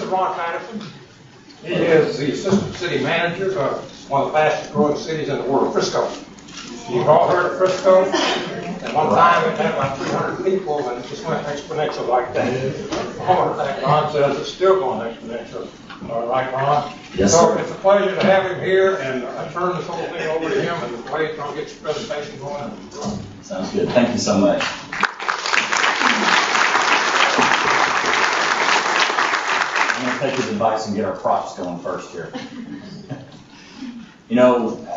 Ron Patterson. He is the assistant city manager of one of the fastest growing cities in the world, Frisco. You've all heard of Frisco? At one time it had about 300 people, and it just went exponential like that. Like Ron says, it's still going exponential. All right, Ron? Yes, so sir. It's a pleasure to have him here, and I turn this whole thing over to him, and the way he's going to get your presentation going. Sounds good. Thank you so much. I'm going to take his advice and get our props going first here. You know,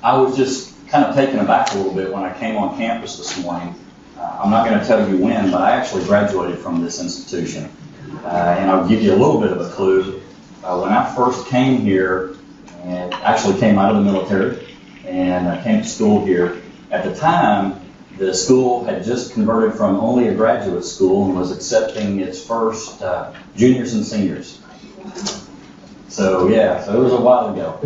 I was just kind of taken aback a little bit when I came on campus this morning. I'm not going to tell you when, but I actually graduated from this institution. And I'll give you a little bit of a clue. When I first came here, and actually came out of the military, and I came to school here, at the time, the school had just converted from only a graduate school and was accepting its first juniors and seniors. So yeah, so it was a while ago.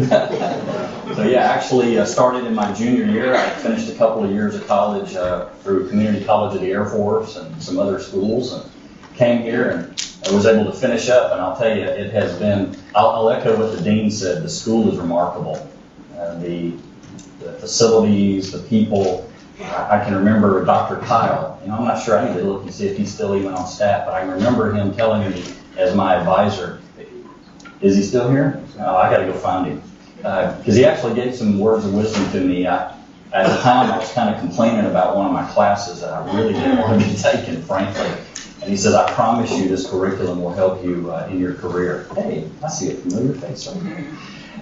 So yeah, actually started in my junior year. I finished a couple of years of college through Community College of the Air Force and some other schools, and came here and I was able to finish up. And I'll tell you, it has been, I'll echo what the dean said, the school is remarkable. The facilities, the people. I can remember Dr. Kyle, I'm not sure, I need to look and see if he's still even on staff, but I remember him telling me as my advisor, is he still here? Oh, I got to go find him. Because he actually gave some words of wisdom to me. At the time, I was kind of complaining about one of my classes that I really didn't want to be taking, frankly. And he says, I promise you this curriculum will help you in your career. Hey, I see a familiar face right here.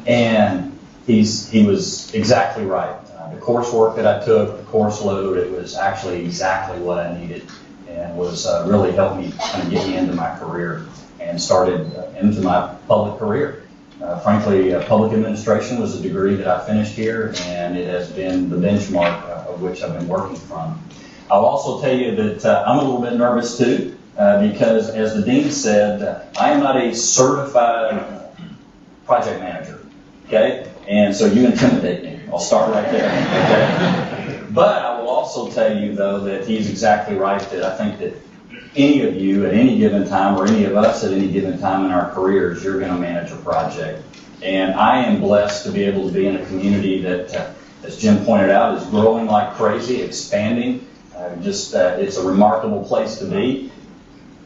And he was exactly right. The coursework that I took, the course load, it was actually exactly what I needed, and was really helped me kind of get me into my career and started into my public career. Frankly, public administration was a degree that I finished here, and it has been the benchmark of which I've been working from. I'll also tell you that I'm a little bit nervous too, because as the dean said, I am not a certified project manager, okay? And so you intimidate me. I'll start right there, okay? But I will also tell you, though, that he's exactly right, that I think that any of you at any given time, or any of us at any given time in our careers, you're going to manage a project. And I am blessed to be able to be in a community that, as Jim pointed out, is growing like crazy, expanding. It's a remarkable place to be.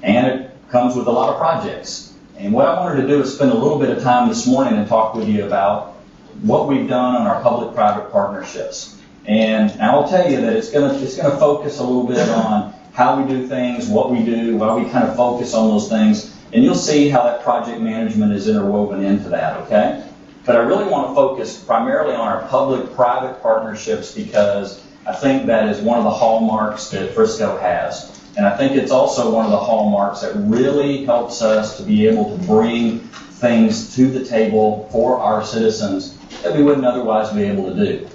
And it comes with a lot of projects. And what I wanted to do is spend a little bit of time this morning and talk with you about what we've done on our public-private partnerships. And I'll tell you that it's going to focus a little bit on how we do things, what we do, why we kind of focus on those things. And you'll see how that project management is interwoven into that, okay? But I really want to focus primarily on our public-private partnerships because I think that is one of the hallmarks that Frisco has. And I think it's also one of the hallmarks that really helps us to be able to bring things to the table for our citizens that we wouldn't otherwise be able to do.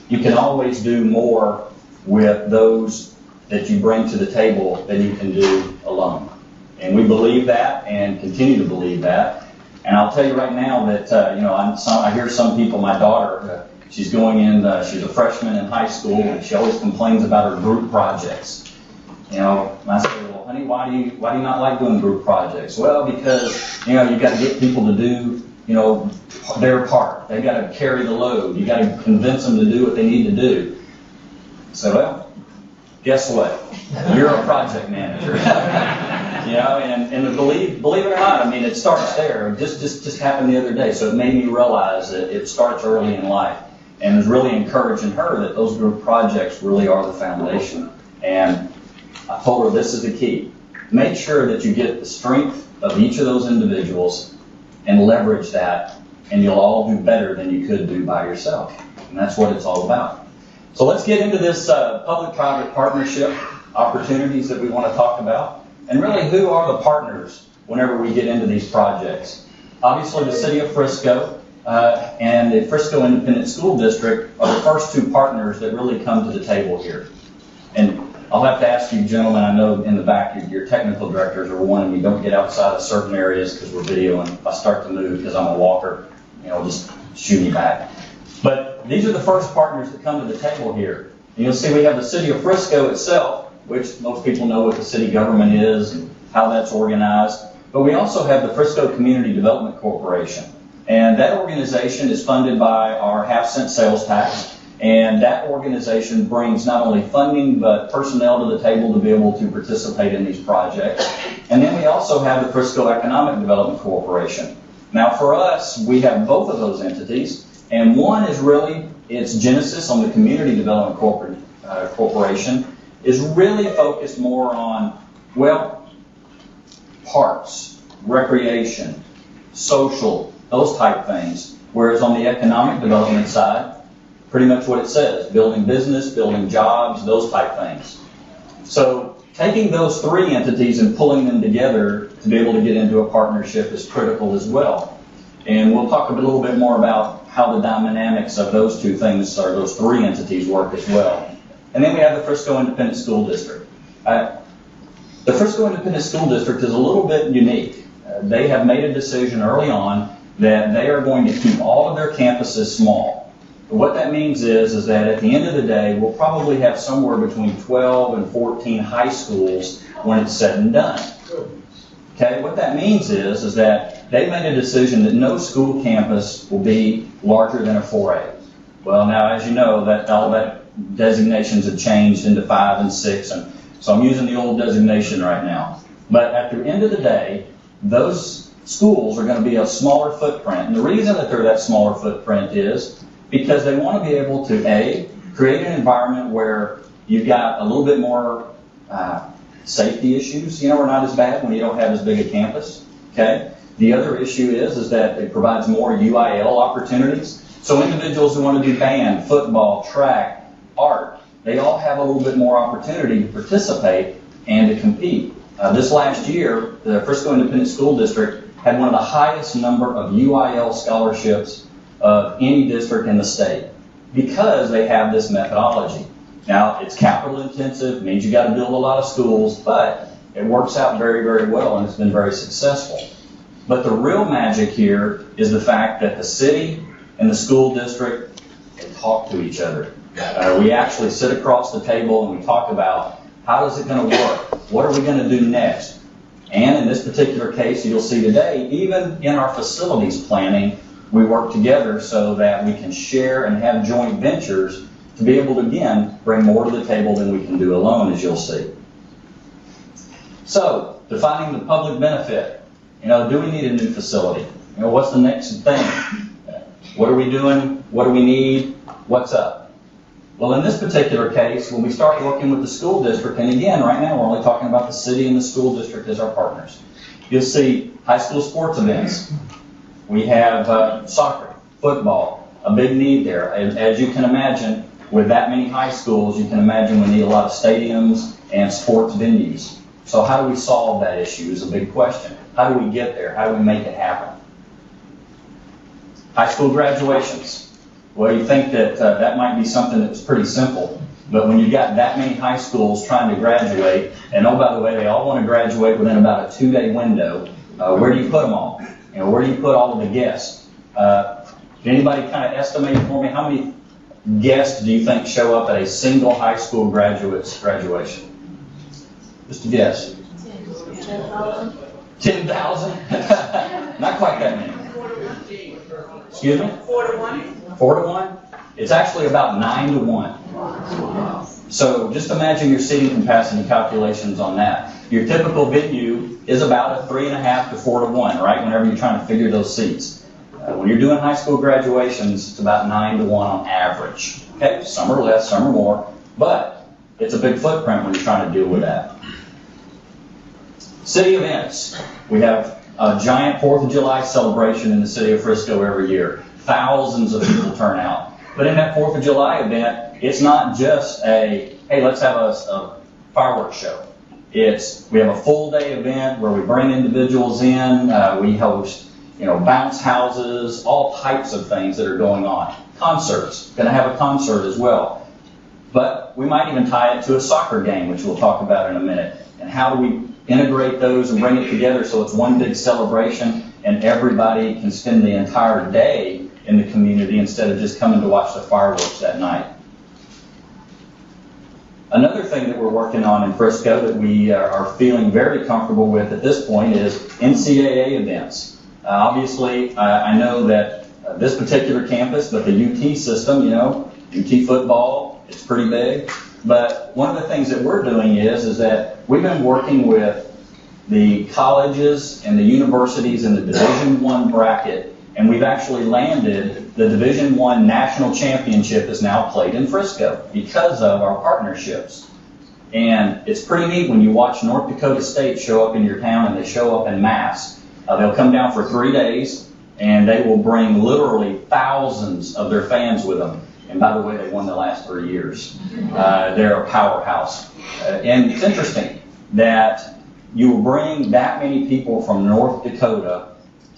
You can always do more with those that you bring to the table than you can do alone. And we believe that and continue to believe that. And I'll tell you right now that, I hear some people, my daughter, she's going in, she's a freshman in high school, and she always complains about her group projects. And I say, well, honey, why do you not like doing group projects? Well, because, you got to get people to do, their part. They got to carry the load. You got to convince them to do what they need to do. So, well, guess what? You're a project manager. And believe it or not, it starts there. It just happened the other day. So it made me realize that it starts early in life, and was really encouraging her that those group projects really are the foundation. And I told her this is the key. Make sure that you get the strength of each of those individuals and leverage that, and you'll all do better than you could do by yourself. And that's what it's all about. So let's get into this public-private partnership opportunities that we want to talk about. And really, who are the partners whenever we get into these projects? Obviously, the City of Frisco and the Frisco Independent School District are the first two partners that really come to the table here. And I'll have to ask you, gentlemen, I know in the back your technical directors are warning me, don't get outside of certain areas because we're videoing. If I start to move because I'm a walker, just shoot me back. But these are the first partners that come to the table here. And you'll see we have the City of Frisco itself, which most people know what the city government is and how that's organized. But we also have the Frisco Community Development Corporation. And that organization is funded by our half-cent sales tax. And that organization brings not only funding, but personnel to the table to be able to participate in these projects. And then we also have the Frisco Economic Development Corporation. Now for us, we have both of those entities. And one is really, its genesis on the Community Development Corporation is really focused more on, well, parks, recreation, social, those type things. Whereas on the economic development side, pretty much what it says, building business, building jobs, those type things. So taking those three entities and pulling them together to be able to get into a partnership is critical as well. And we'll talk a little bit more about how the dynamics of those two things, or those three entities, work as well. And then we have the Frisco Independent School District. The Frisco Independent School District is a little bit unique. They have made a decision early on that they are going to keep all of their campuses small. What that means is that at the end of the day, we'll probably have somewhere between 12 and 14 high schools when it's said and done. Okay, what that means is that they made a decision that no school campus will be larger than a 4A. Well, now, as you know, that all that designations have changed into 5 and 6, and so I'm using the old designation right now. But at the end of the day, those schools are going to be a smaller footprint. And the reason that they're that smaller footprint is because they want to be able to, A, create an environment where you've got a little bit more safety issues, are not as bad when you don't have as big a campus, okay? The other issue is that it provides more UIL opportunities. So individuals who want to do band, football, track, art, they all have a little bit more opportunity to participate and to compete. This last year, the Frisco Independent School District had one of the highest number of UIL scholarships of any district in the state because they have this methodology. Now, it's capital intensive, means you got to build a lot of schools, but it works out very, very well and it's been very successful. But the real magic here is the fact that the city and the school district, they talk to each other. We actually sit across the table and we talk about how is it going to work? What are we going to do next? And in this particular case, you'll see today, even in our facilities planning, we work together so that we can share and have joint ventures to be able to, again, bring more to the table than we can do alone, as you'll see. So, defining the public benefit. Do we need a new facility? What's the next thing? What are we doing? What do we need? What's up? Well, in this particular case, when we start working with the school district, and again, right now we're only talking about the city and the school district as our partners. You'll see high school sports events. We have soccer, football, a big need there. As you can imagine, with that many high schools, you can imagine we need a lot of stadiums and sports venues. So how do we solve that issue is a big question. How do we get there? How do we make it happen? High school graduations. Well, you think that that might be something that's pretty simple, but when you've got that many high schools trying to graduate, and oh, by the way, they all want to graduate within about a 2-day window, where do you put them all? Where do you put all of the guests? Can anybody kind of estimate for me how many guests do you think show up at a single high school graduate's graduation? Just a guess. 10,000. 10,000? Not quite that many. Excuse me? 4 to 1. 4 to 1? It's actually about 9 to 1. So just imagine your seating capacity calculations on that. Your typical venue is about a 3.5 to 4 to 1, right? Whenever you're trying to figure those seats. When you're doing high school graduations, it's about 9 to 1 on average. Okay, some are less, some are more, but it's a big footprint when you're trying to deal with that. City events. We have a giant 4th of July celebration in the city of Frisco every year. Thousands of people turn out. But in that 4th of July event, it's not just a, hey, let's have a fireworks show. We have a full day event where we bring individuals in, we host, bounce houses, all types of things that are going on. Concerts, going to have a concert as well. But we might even tie it to a soccer game, which we'll talk about in a minute. And how do we integrate those and bring it together so it's one big celebration and everybody can spend the entire day in the community instead of just coming to watch the fireworks that night. Another thing that we're working on in Frisco that we are feeling very comfortable with at this point is NCAA events. Obviously, I know that this particular campus, but the UT system, you know, UT football, it's pretty big. But one of the things that we're doing is that we've been working with the colleges and the universities in the Division I bracket, and we've actually landed the Division I national championship is now played in Frisco because of our partnerships. And it's pretty neat when you watch North Dakota State show up in your town, and they show up en masse. They'll come down for 3 days, and they will bring literally thousands of their fans with them. And by the way, they won the last 3 years. They're a powerhouse. And it's interesting that you will bring that many people from North Dakota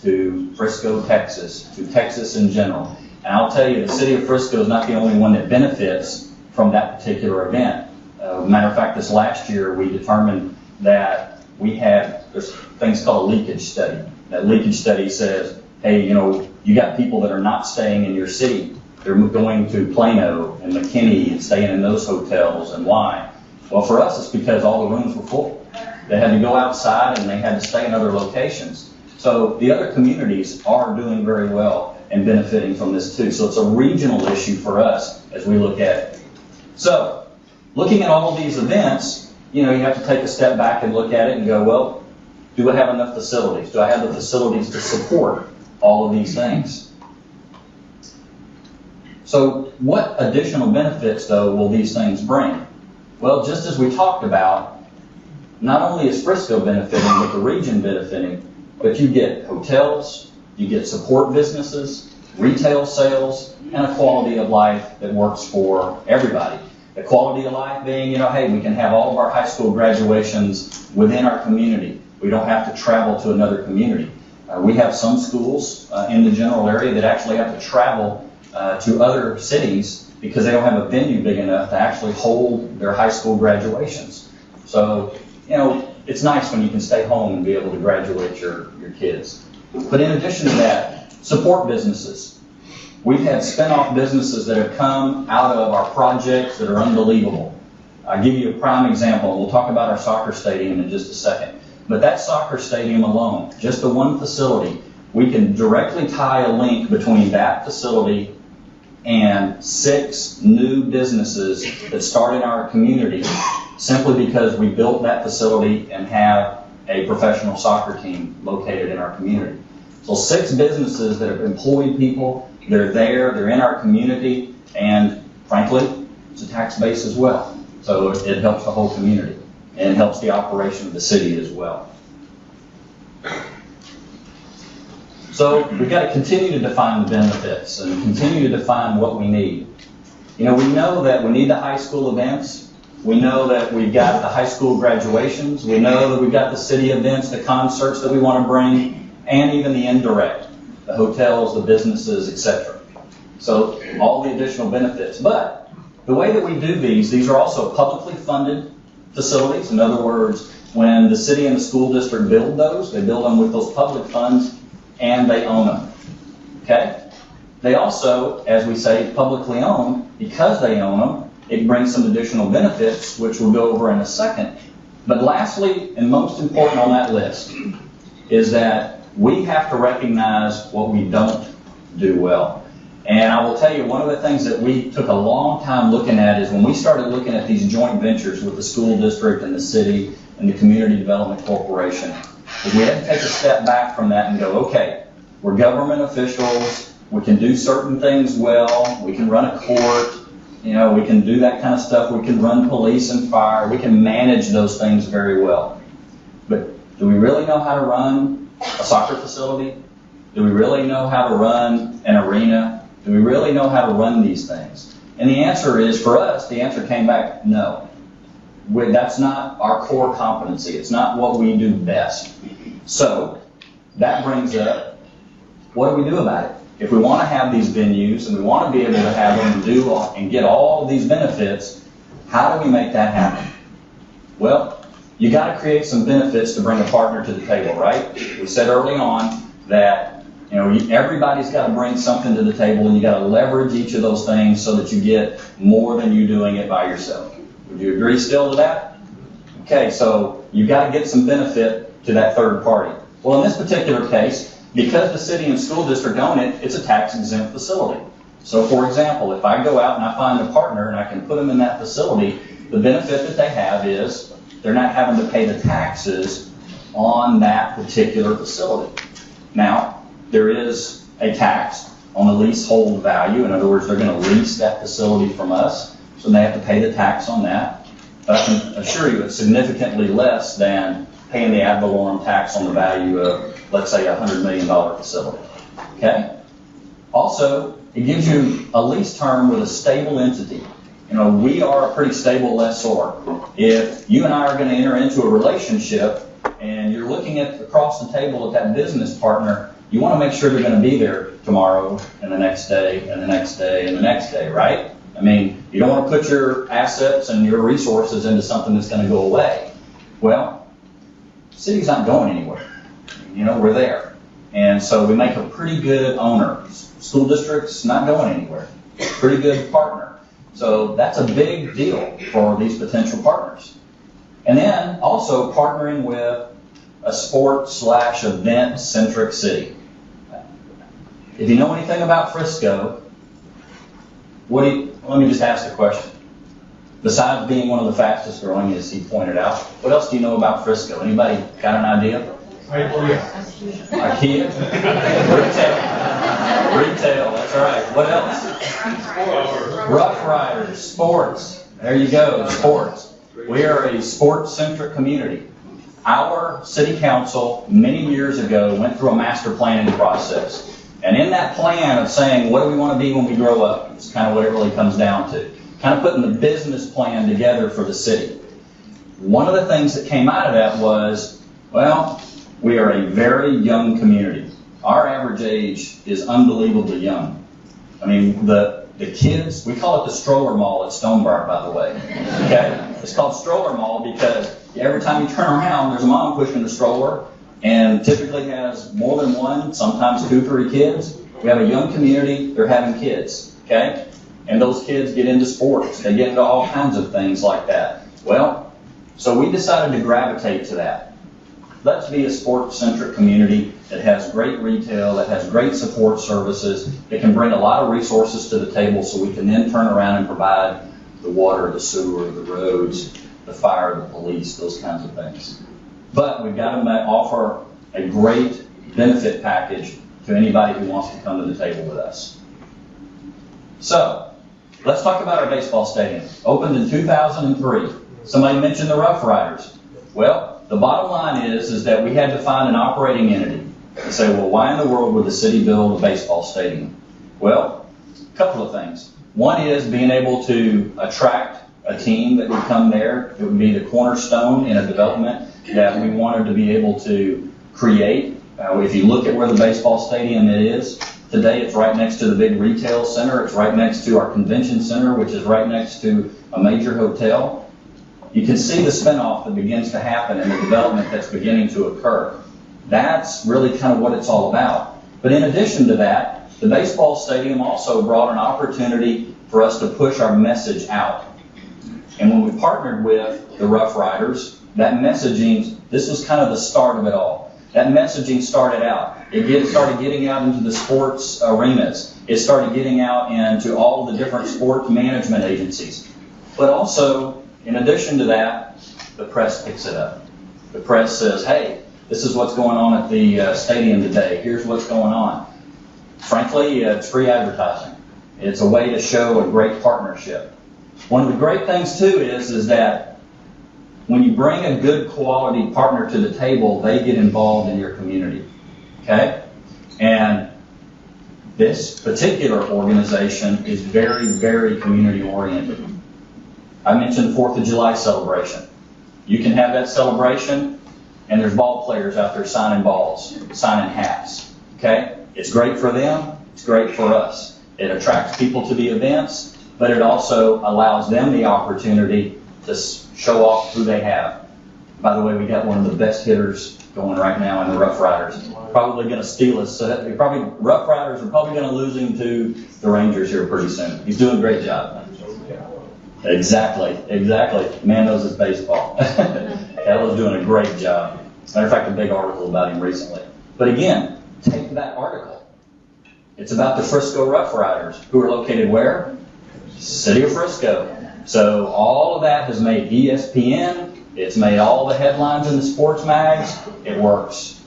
to Frisco, Texas, to Texas in general. And I'll tell you, the city of Frisco is not the only one that benefits from that particular event. Matter of fact, this last year we determined that there's things called a leakage study. That leakage study says, hey, you know, you got people that are not staying in your city. They're going to Plano and McKinney and staying in those hotels. And why? Well, for us, it's because all the rooms were full. They had to go outside and they had to stay in other locations. So the other communities are doing very well and benefiting from this too. So it's a regional issue for us as we look at it. So looking at all of these events, you know, you have to take a step back and look at it and go, well, do I have enough facilities? Do I have the facilities to support all of these things? So what additional benefits, though, will these things bring? Well, just as we talked about, not only is Frisco benefiting, but the region benefiting, but you get hotels, you get support businesses, retail sales, and a quality of life that works for everybody. The quality of life being, you know, hey, we can have all of our high school graduations within our community. We don't have to travel to another community. We have some schools in the general area that actually have to travel to other cities because they don't have a venue big enough to actually hold their high school graduations. So, you know, it's nice when you can stay home and be able to graduate your kids. But in addition to that, support businesses. We've had spin-off businesses that have come out of our projects that are unbelievable. I'll give you a prime example. We'll talk about our soccer stadium in just a second. But that soccer stadium alone, just the one facility, we can directly tie a link between that facility and 6 new businesses that start in our community simply because we built that facility and have a professional soccer team located in our community. So 6 businesses that have employed people, they're there, they're in our community, and frankly, it's a tax base as well. So it helps the whole community, and it helps the operation of the city as well. So we've got to continue to define the benefits and continue to define what we need. You know, we know that we need the high school events. We know that we've got the high school graduations. We know that we've got the city events, the concerts that we want to bring, and even the indirect, the hotels, the businesses, etc. So all the additional benefits. But the way that we do these are also publicly funded facilities. In other words, when the city and the school district build those, they build them with those public funds, and they own them. Okay? They also, as we say, publicly owned. Because they own them, it brings some additional benefits, which we'll go over in a second. But lastly, and most important on that list, is that we have to recognize what we don't do well. And I will tell you, one of the things that we took a long time looking at is when we started looking at these joint ventures with the school district and the city and the Community Development Corporation, is we had to take a step back from that and go, okay, we're government officials, we can do certain things well, we can run a court, you know, we can do that kind of stuff, we can run police and fire, we can manage those things very well. But do we really know how to run a soccer facility? Do we really know how to run an arena? Do we really know how to run these things? And the answer is, for us, the answer came back, no. That's not our core competency. It's not what we do best. So that brings up, what do we do about it? If we want to have these venues and we want to be able to have them and get all of these benefits, how do we make that happen? Well, you got to create some benefits to bring a partner to the table, right? We said early on that, you know, everybody's got to bring something to the table, and you got to leverage each of those things so that you get more than you doing it by yourself. Would you agree still to that? Okay, so you've got to get some benefit to that third party. Well, in this particular case, because the city and school district own it, it's a tax-exempt facility. So, for example, if I go out and I find a partner and I can put them in that facility, the benefit that they have is they're not having to pay the taxes on that particular facility. Now, there is a tax on the leasehold value. In other words, they're going to lease that facility from us, so they have to pay the tax on that. But I can assure you it's significantly less than paying the ad valorem tax on the value of, let's say, a $100 million facility. Okay? Also, it gives you a lease term with a stable entity. You know, we are a pretty stable lessor. If you and I are going to enter into a relationship and you're looking at across the table at that business partner, you want to make sure they're going to be there tomorrow and the next day and the next day and the next day, right? I mean, you don't want to put your assets and your resources into something that's going to go away. Well, the city's not going anywhere. You know, we're there. And so we make a pretty good owner. School district's not going anywhere. Pretty good partner. So that's a big deal for these potential partners. And then also partnering with a sport/event-centric city. If you know anything about Frisco, let me just ask a question. Besides being one of the fastest growing, as he pointed out, what else do you know about Frisco? Anybody got an idea? IKEA? Retail, that's right. What else? Rough Riders, sports. There you go, sports. We are a sports-centric community. Our city council, many years ago, went through a master planning process. And in that plan of saying, what do we want to be when we grow up? It's kind of what it really comes down to. Kind of putting the business plan together for the city. One of the things that came out of that was, well, we are a very young community. Our average age is unbelievably young. I mean, the kids, we call it the stroller mall at Stonebriar, by the way. Okay? It's called stroller mall because every time you turn around, there's a mom pushing the stroller and typically has more than one, sometimes 2, 3 kids. We have a young community, they're having kids. Okay? And those kids get into sports. They get into all kinds of things like that. Well, so we decided to gravitate to that. Let's be a sports-centric community that has great retail, that has great support services, that can bring a lot of resources to the table so we can then turn around and provide the water, the sewer, the roads, the fire, the police, those kinds of things. But we've got to offer a great benefit package to anybody who wants to come to the table with us. So, let's talk about our baseball stadium. Opened in 2003. Somebody mentioned the Rough Riders. Well, the bottom line is that we had to find an operating entity and say, well, why in the world would the city build a baseball stadium? Well, a couple of things. One is being able to attract a team that would come there. It would be the cornerstone in a development that we wanted to be able to create. If you look at where the baseball stadium is, today it's right next to the big retail center. It's right next to our convention center, which is right next to a major hotel. You can see the spinoff that begins to happen and the development that's beginning to occur. That's really kind of what it's all about. But in addition to that, the baseball stadium also brought an opportunity for us to push our message out. And when we partnered with the Rough Riders, that messaging, this was kind of the start of it all. That messaging started out. It started getting out into the sports arenas. It started getting out into all the different sports management agencies. But also, in addition to that, the press picks it up. The press says, hey, this is what's going on at the stadium today. Here's what's going on. Frankly, it's free advertising. It's a way to show a great partnership. One of the great things, too, is that when you bring a good quality partner to the table, they get involved in your community. Okay? And this particular organization is very, very community-oriented. I mentioned the 4th of July celebration. You can have that celebration, and there's ball players out there signing balls, signing hats. Okay? It's great for them. It's great for us. It attracts people to the events, but it also allows them the opportunity to show off who they have. By the way, we got one of the best hitters going right now in the Rough Riders. Probably going to steal us. Rough Riders are probably going to lose him to the Rangers here pretty soon. He's doing a great job. Exactly. Man knows his baseball. Ella's doing a great job. Matter of fact, a big article about him recently. But again, take that article. It's about the Frisco Rough Riders, who are located where? City of Frisco. So all of that has made ESPN. It's made all the headlines in the sports mags. It works.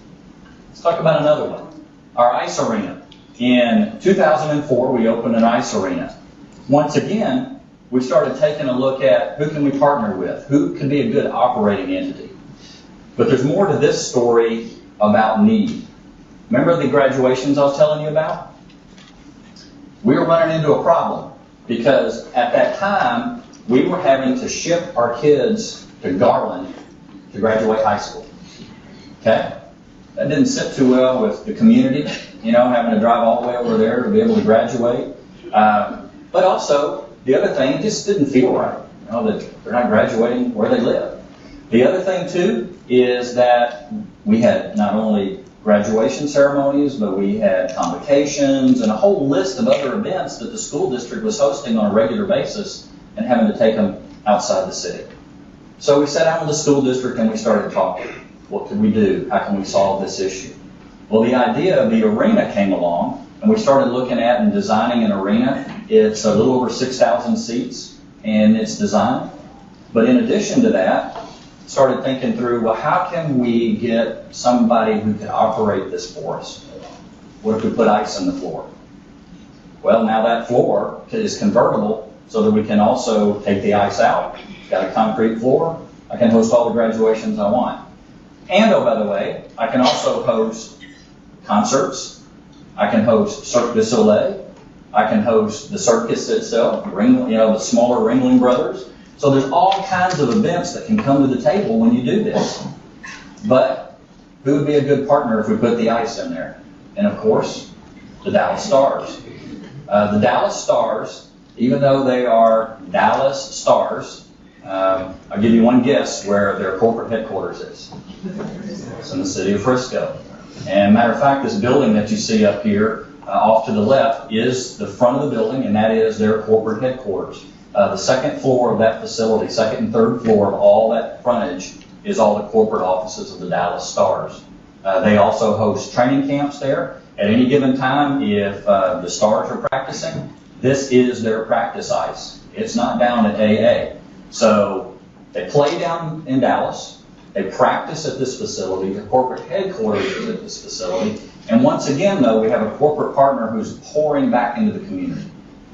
Let's talk about another one. Our ice arena. In 2004, we opened an ice arena. Once again, we started taking a look at who can we partner with, who can be a good operating entity. But there's more to this story about need. Remember the graduations I was telling you about? We were running into a problem because at that time, we were having to ship our kids to Garland to graduate high school. Okay? That didn't sit too well with the community, having to drive all the way over there to be able to graduate. But also, the other thing, it just didn't feel right, that they're not graduating where they live. The other thing, too, is that we had not only graduation ceremonies, but we had convocations and a whole list of other events that the school district was hosting on a regular basis and having to take them outside the city. So we sat down with the school district and we started talking. What could we do? How can we solve this issue? Well, the idea of the arena came along, and we started looking at and designing an arena. It's a little over 6,000 seats in its design. But in addition to that, started thinking through, well, how can we get somebody who can operate this for us? What if we put ice in the floor? Well, now that floor is convertible so that we can also take the ice out. Got a concrete floor. I can host all the graduations I want. And, oh, by the way, I can also host concerts. I can host Cirque du Soleil. I can host the circus itself, the smaller Ringling Brothers. So there's all kinds of events that can come to the table when you do this. But who would be a good partner if we put the ice in there? And, of course, the Dallas Stars. The Dallas Stars, even though they are Dallas Stars, I'll give you one guess where their corporate headquarters is. It's in the city of Frisco. And matter of fact, this building that you see up here off to the left is the front of the building, and that is their corporate headquarters. The second floor of that facility, second and third floor of all that frontage, is all the corporate offices of the Dallas Stars. They also host training camps there. At any given time, if the Stars are practicing, this is their practice ice. It's not down at AA. So they play down in Dallas. They practice at this facility. The corporate headquarters is at this facility. And once again, though, we have a corporate partner who's pouring back into the community.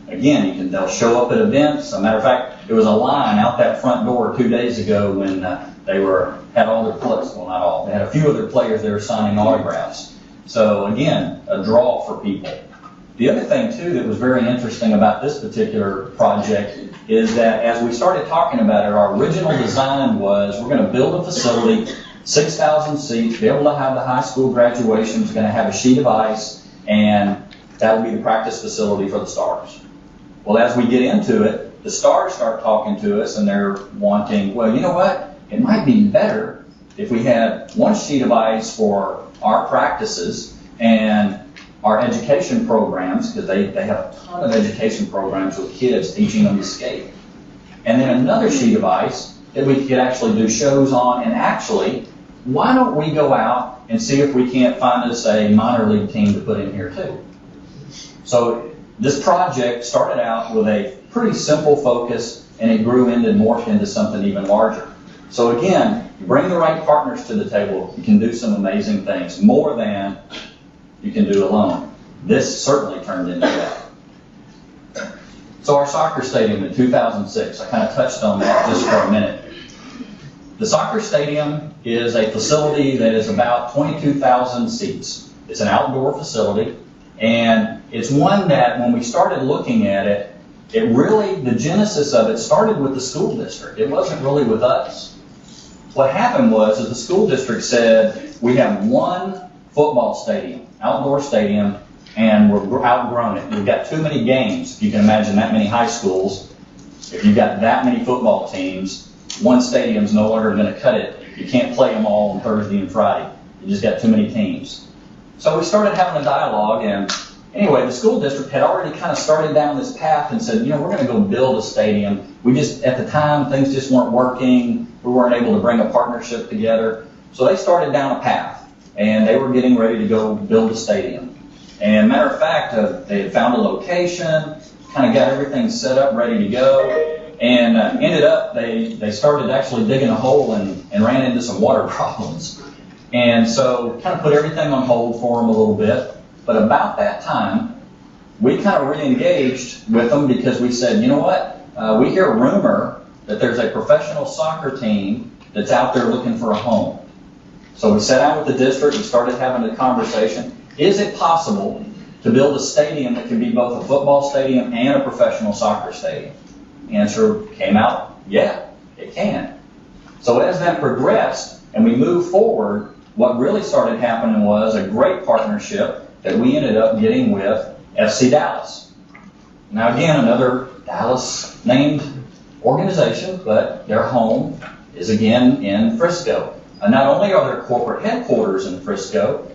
Again, they'll show up at events. As a matter of fact, there was a line out that front door 2 days ago when they had all their players, well, not all, they had a few other players there signing autographs. So again, a draw for people. The other thing, too, that was very interesting about this particular project is that as we started talking about it, our original design was we're going to build a facility, 6,000 seats, be able to have the high school graduations, going to have a sheet of ice, and that'll be the practice facility for the Stars. Well, as we get into it, the Stars start talking to us, and they're wanting, well, you know what? It might be better if we had one sheet of ice for our practices and our education programs, because they have a ton of education programs with kids teaching them to skate. And then another sheet of ice that we could actually do shows on, and actually, why don't we go out and see if we can't find us a minor league team to put in here too? So this project started out with a pretty simple focus, and it grew into and morphed into something even larger. So again, you bring the right partners to the table, you can do some amazing things, more than you can do alone. This certainly turned into that. So our soccer stadium in 2006, I kind of touched on that just for a minute. The soccer stadium is a facility that is about 22,000 seats. It's an outdoor facility, and it's one that when we started looking at it, the genesis of it started with the school district. It wasn't really with us. What happened was the school district said, we have one football stadium, outdoor stadium, and we're outgrown it. We've got too many games. If you can imagine that many high schools, if you've got that many football teams, one stadium's no longer going to cut it. You can't play them all on Thursday and Friday. You just got too many teams. So we started having a dialogue, and Anyway, the school district had already kind of started down this path and said, we're going to go build a stadium. At the time, things just weren't working. We weren't able to bring a partnership together. So they started down a path, and they were getting ready to go build a stadium. And matter of fact, they had found a location, kind of got everything set up, ready to go, and ended up, they started actually digging a hole and ran into some water problems. And so kind of put everything on hold for them a little bit. But about that time, we kind of re-engaged with them because we said, we hear a rumor that there's a professional soccer team that's out there looking for a home. So we sat down with the district and started having a conversation. Is it possible to build a stadium that can be both a football stadium and a professional soccer stadium? The answer came out, yeah, it can. So as that progressed and we moved forward, what really started happening was a great partnership that we ended up getting with FC Dallas. Now again, another Dallas named organization, but their home is again in Frisco. Not only are their corporate headquarters in Frisco,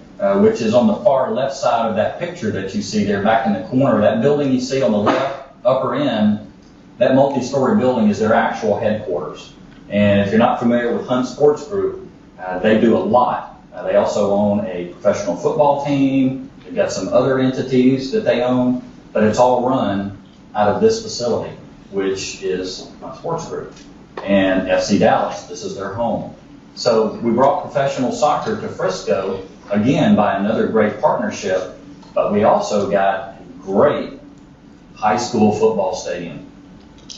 which is on the far left side of that picture that you see there back in the corner, that building you see on the left upper end, that multi-story building is their actual headquarters. And if you're not familiar with Hunt Sports Group, they do a lot. They also own a professional football team. They've got some other entities that they own, but it's all run out of this facility, which is Hunt Sports Group. And FC Dallas, this is their home. So we brought professional soccer to Frisco, again, by another great partnership, but we also got a great high school football stadium.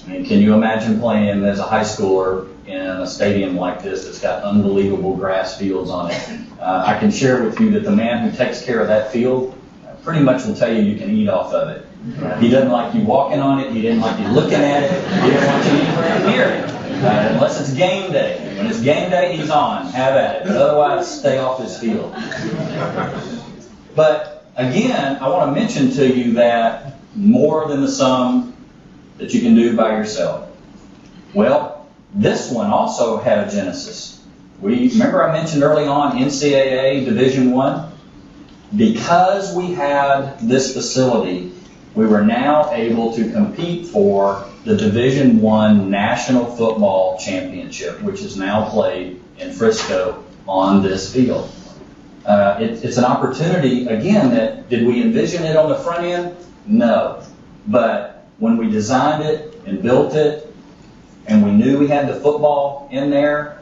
I mean, can you imagine playing as a high schooler in a stadium like this that's got unbelievable grass fields on it? I can share with you that the man who takes care of that field pretty much will tell you can eat off of it. He doesn't like you walking on it. He didn't like you looking at it. He didn't want you anywhere near it. Unless it's game day. When it's game day, he's on. Have at it. But otherwise, stay off this field. But again, I want to mention to you that more than the sum that you can do by yourself. Well, this one also had a genesis. Remember I mentioned early on NCAA Division I? Because we had this facility, we were now able to compete for the Division I National Football Championship, which is now played in Frisco on this field. It's an opportunity, again, did we envision it on the front end? No. But when we designed it and built it, and we knew we had the football in there,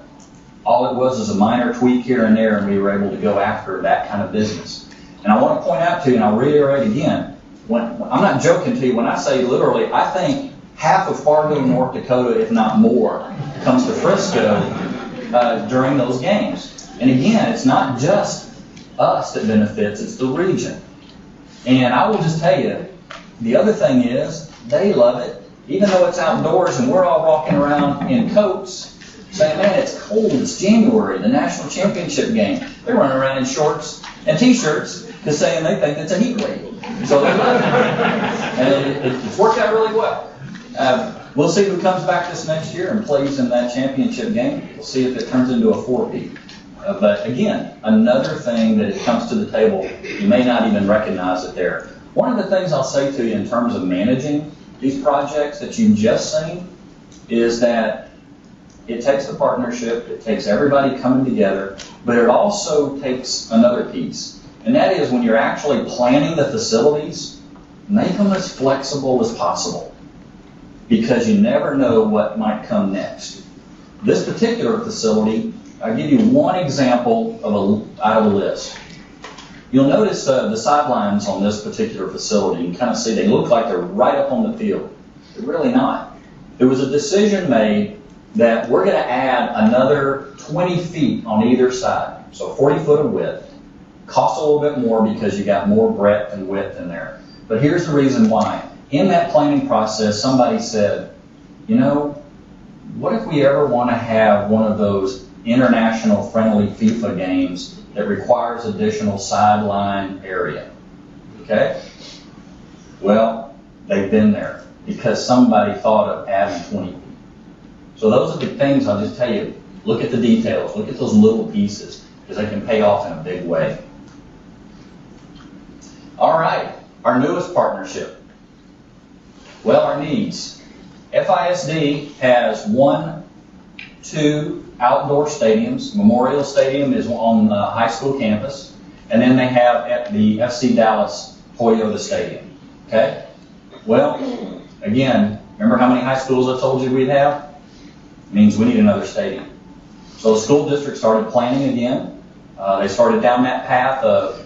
all it was a minor tweak here and there, and we were able to go after that kind of business. And I want to point out to you, and I'll reiterate again, I'm not joking to you when I say literally, I think half of Fargo, North Dakota, if not more, comes to Frisco during those games. And again, it's not just us that benefits, it's the region. And I will just tell you, the other thing is, they love it. Even though it's outdoors and we're all walking around in coats, saying, man, it's cold, it's January, the national championship game. They're running around in shorts and t-shirts just saying they think it's a heat wave. So they love it. And it's worked out really well. We'll see who comes back this next year and plays in that championship game. We'll see if it turns into a four-peat. But again, another thing that it comes to the table, you may not even recognize it there. One of the things I'll say to you in terms of managing these projects that you've just seen is that it takes a partnership, it takes everybody coming together, but it also takes another piece. And that is when you're actually planning the facilities, make them as flexible as possible, because you never know what might come next. This particular facility, I'll give you one example out of a list. You'll notice the sidelines on this particular facility. You can kind of see they look like they're right up on the field. They're really not. There was a decision made that we're going to add another 20 feet on either side, so 40 foot of width. Costs a little bit more because you got more breadth and width in there. But here's the reason why. In that planning process, somebody said, what if we ever want to have one of those international friendly FIFA games that requires additional sideline area? Okay? Well, they've been there because somebody thought of adding 20 feet. So those are the things I'll just tell you. Look at the details. Look at those little pieces because they can pay off in a big way. All right. Our newest partnership. Well, our needs. FISD has 2 outdoor stadiums. Memorial Stadium is on the high school campus, and then they have at the FC Dallas Toyota Stadium. Okay? Well, again, remember how many high schools I told you we'd have? It means we need another stadium. So the school district started planning again. They started down that path of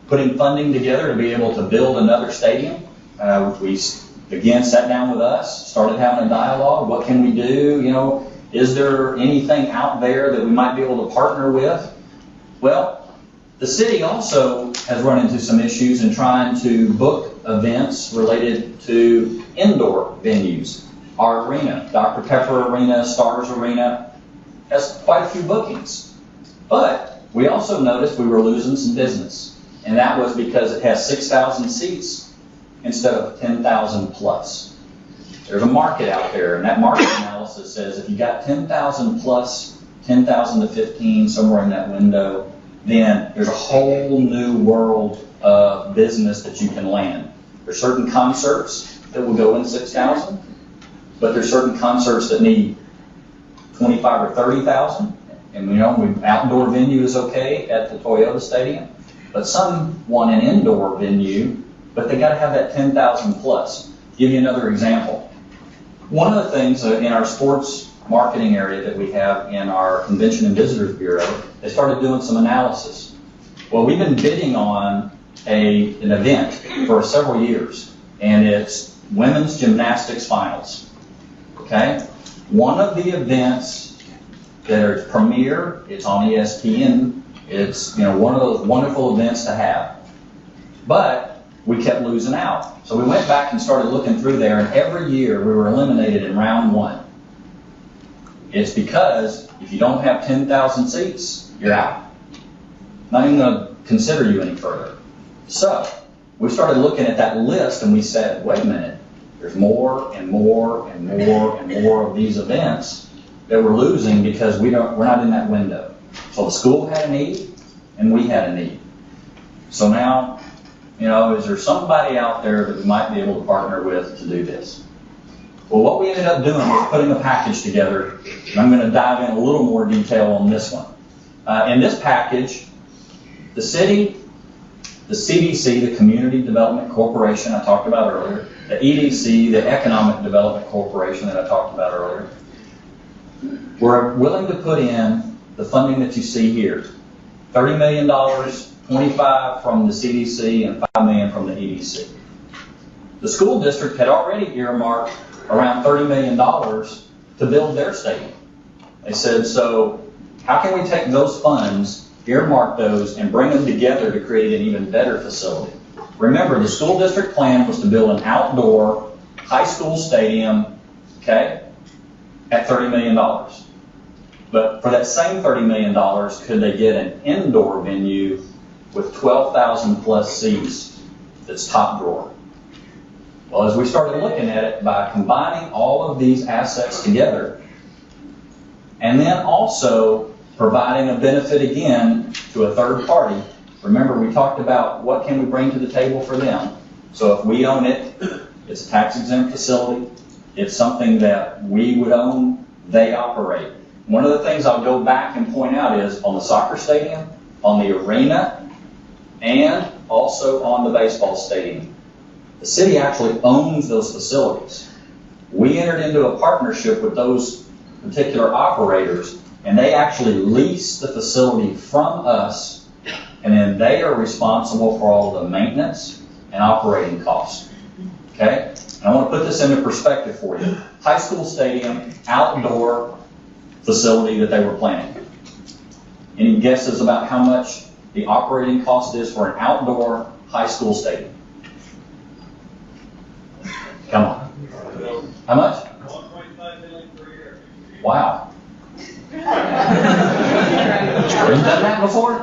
putting funding together to be able to build another stadium. We again sat down with us, started having a dialogue. What can we do? You know, is there anything out there that we might be able to partner with? Well, the city also has run into some issues in trying to book events related to indoor venues. Our arena, Dr. Pepper Arena, Stars Arena, has quite a few bookings. But we also noticed we were losing some business. And that was because it has 6,000 seats instead of 10,000 plus. There's a market out there, and that market analysis says if you got 10,000 plus, 10,000 to 15, somewhere in that window, then there's a whole new world of business that you can land. There's certain concerts that will go in 6,000, but there's certain concerts that need 25 or 30,000, and outdoor venue is okay at the Toyota Stadium, but some want an indoor venue, but they got to have that 10,000 plus. Give you another example. One of the things in our sports marketing area that we have in our Convention and Visitors Bureau, they started doing some analysis. Well, we've been bidding on an event for several years, and it's women's gymnastics finals. Okay? One of the events that are premier, it's on ESPN, it's one of those wonderful events to have. But we kept losing out. So we went back and started looking through there, and every year we were eliminated in round 1. It's because if you don't have 10,000 seats, you're out. Not even going to consider you any further. So we started looking at that list, and we said, wait a minute, there's more and more and more and more of these events that we're losing because we're not in that window. So the school had a need, and we had a need. So now, is there somebody out there that we might be able to partner with to do this? Well, what we ended up doing was putting a package together, and I'm going to dive in a little more detail on this one. In this package, the city, the CDC, the Community Development Corporation I talked about earlier, the EDC, the Economic Development Corporation that I talked about earlier, were willing to put in the funding that you see here. $30 million, $25 from the CDC, and $5 million from the EDC. The school district had already earmarked around $30 million to build their stadium. They said, so how can we take those funds, earmark those, and bring them together to create an even better facility? Remember, the school district plan was to build an outdoor high school stadium, okay, at $30 million. But for that same $30 million, could they get an indoor venue with 12,000 plus seats that's top drawer? Well, as we started looking at it, by combining all of these assets together, and then also providing a benefit again to a third party. Remember, we talked about what can we bring to the table for them. So if we own it, it's a tax-exempt facility. It's something that we would own, they operate. One of the things I'll go back and point out is on the soccer stadium, on the arena, and also on the baseball stadium. The city actually owns those facilities. We entered into a partnership with those particular operators, and they actually lease the facility from us, and then they are responsible for all the maintenance and operating costs. Okay? And I want to put this into perspective for you. High school stadium, outdoor facility that they were planning. Any guesses about how much the operating cost is for an outdoor high school stadium? Come on. How much? $1.5 million per year. Wow. You've done that before?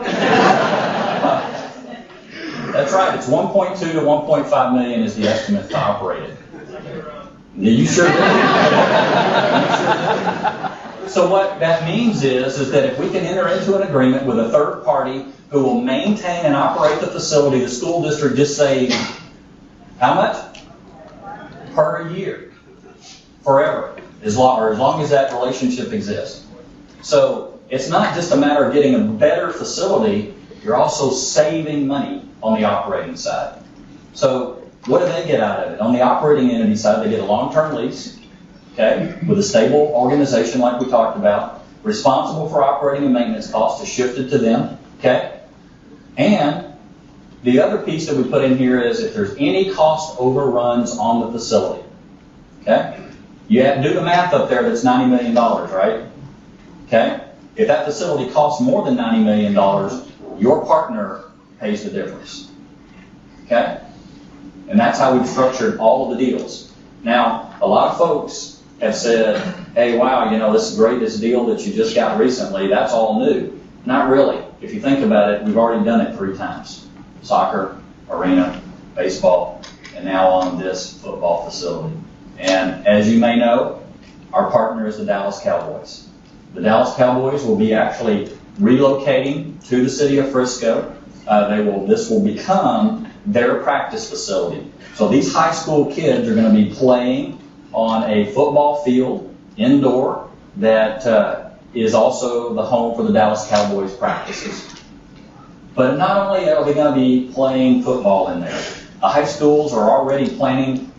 That's right. It's 1.2 to 1.5 million is the estimate to operate it. You sure did. So what that means is that if we can enter into an agreement with a third party who will maintain and operate the facility, the school district just saves How much? Per year. Forever. As long as that relationship exists. So it's not just a matter of getting a better facility, you're also saving money on the operating side. So what do they get out of it? On the operating entity side, they get a long-term lease, okay, with a stable organization like we talked about. Responsible for operating and maintenance costs is shifted to them, okay? And the other piece that we put in here is if there's any cost overruns on the facility, okay? You have to do the math up there, that's $90 million, right? Okay? If that facility costs more than $90 million, your partner pays the difference. Okay? And that's how we've structured all of the deals. Now, a lot of folks have said, hey, wow, this is great, this deal that you just got recently, that's all new. Not really. If you think about it, we've already done it 3 times. Soccer, arena, baseball, and now on this football facility. And as you may know, our partner is the Dallas Cowboys. The Dallas Cowboys will be actually relocating to the city of Frisco. This will become their practice facility. So these high school kids are going to be playing on a football field indoor that is also the home for the Dallas Cowboys practices. But not only are they going to be playing football in there, the high schools are already planning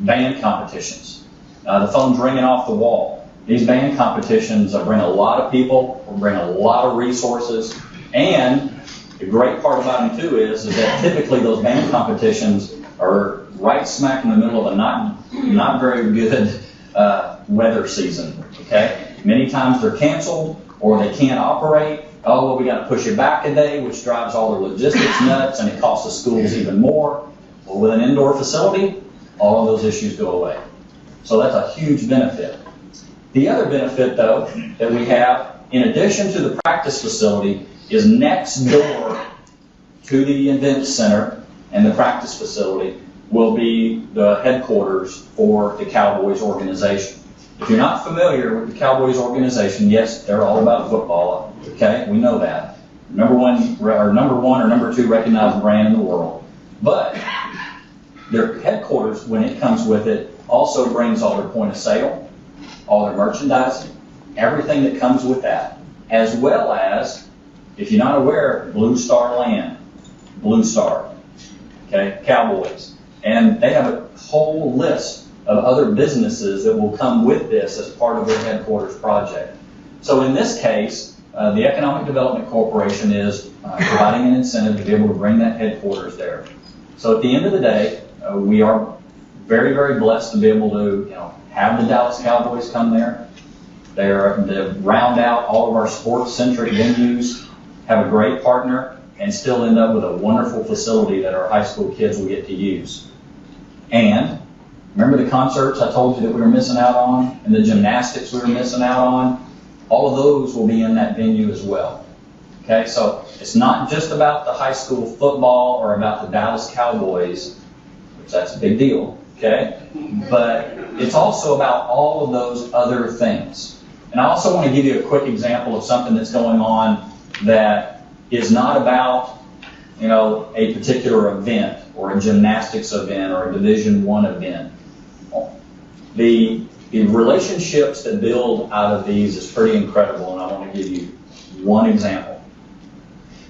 band competitions. The phone's ringing off the wall. These band competitions bring a lot of people, bring a lot of resources, and the great part about them too is that typically those band competitions are right smack in the middle of a not very good weather season. Okay, many times they're canceled or they can't operate. Oh, well, we got to push it back a day, which drives all the logistics nuts, and it costs the schools even more. Well, with an indoor facility, all of those issues go away. So that's a huge benefit. The other benefit, though, that we have, in addition to the practice facility, is next door to the event center and the practice facility will be the headquarters for the Cowboys organization. If you're not familiar with the Cowboys organization, yes, they're all about football, okay? We know that. Number one or number 2 recognized brand in the world. But their headquarters, when it comes with it, also brings all their point of sale, all their merchandising, everything that comes with that, as well as, if you're not aware, Blue Star Land, Blue Star, okay, Cowboys. And they have a whole list of other businesses that will come with this as part of their headquarters project. So in this case, the Economic Development Corporation is providing an incentive to be able to bring that headquarters there. So at the end of the day, we are very, very blessed to be able to, have the Dallas Cowboys come there. They round out all of our sports-centric venues, have a great partner, and still end up with a wonderful facility that our high school kids will get to use. And remember the concerts I told you that we were missing out on, and the gymnastics we were missing out on? All of those will be in that venue as well. Okay, so it's not just about the high school football or about the Dallas Cowboys, which that's a big deal, okay? But it's also about all of those other things. And I also want to give you a quick example of something that's going on that is not about, a particular event or a gymnastics event or a Division I event. The relationships that build out of these is pretty incredible, and I want to give you one example.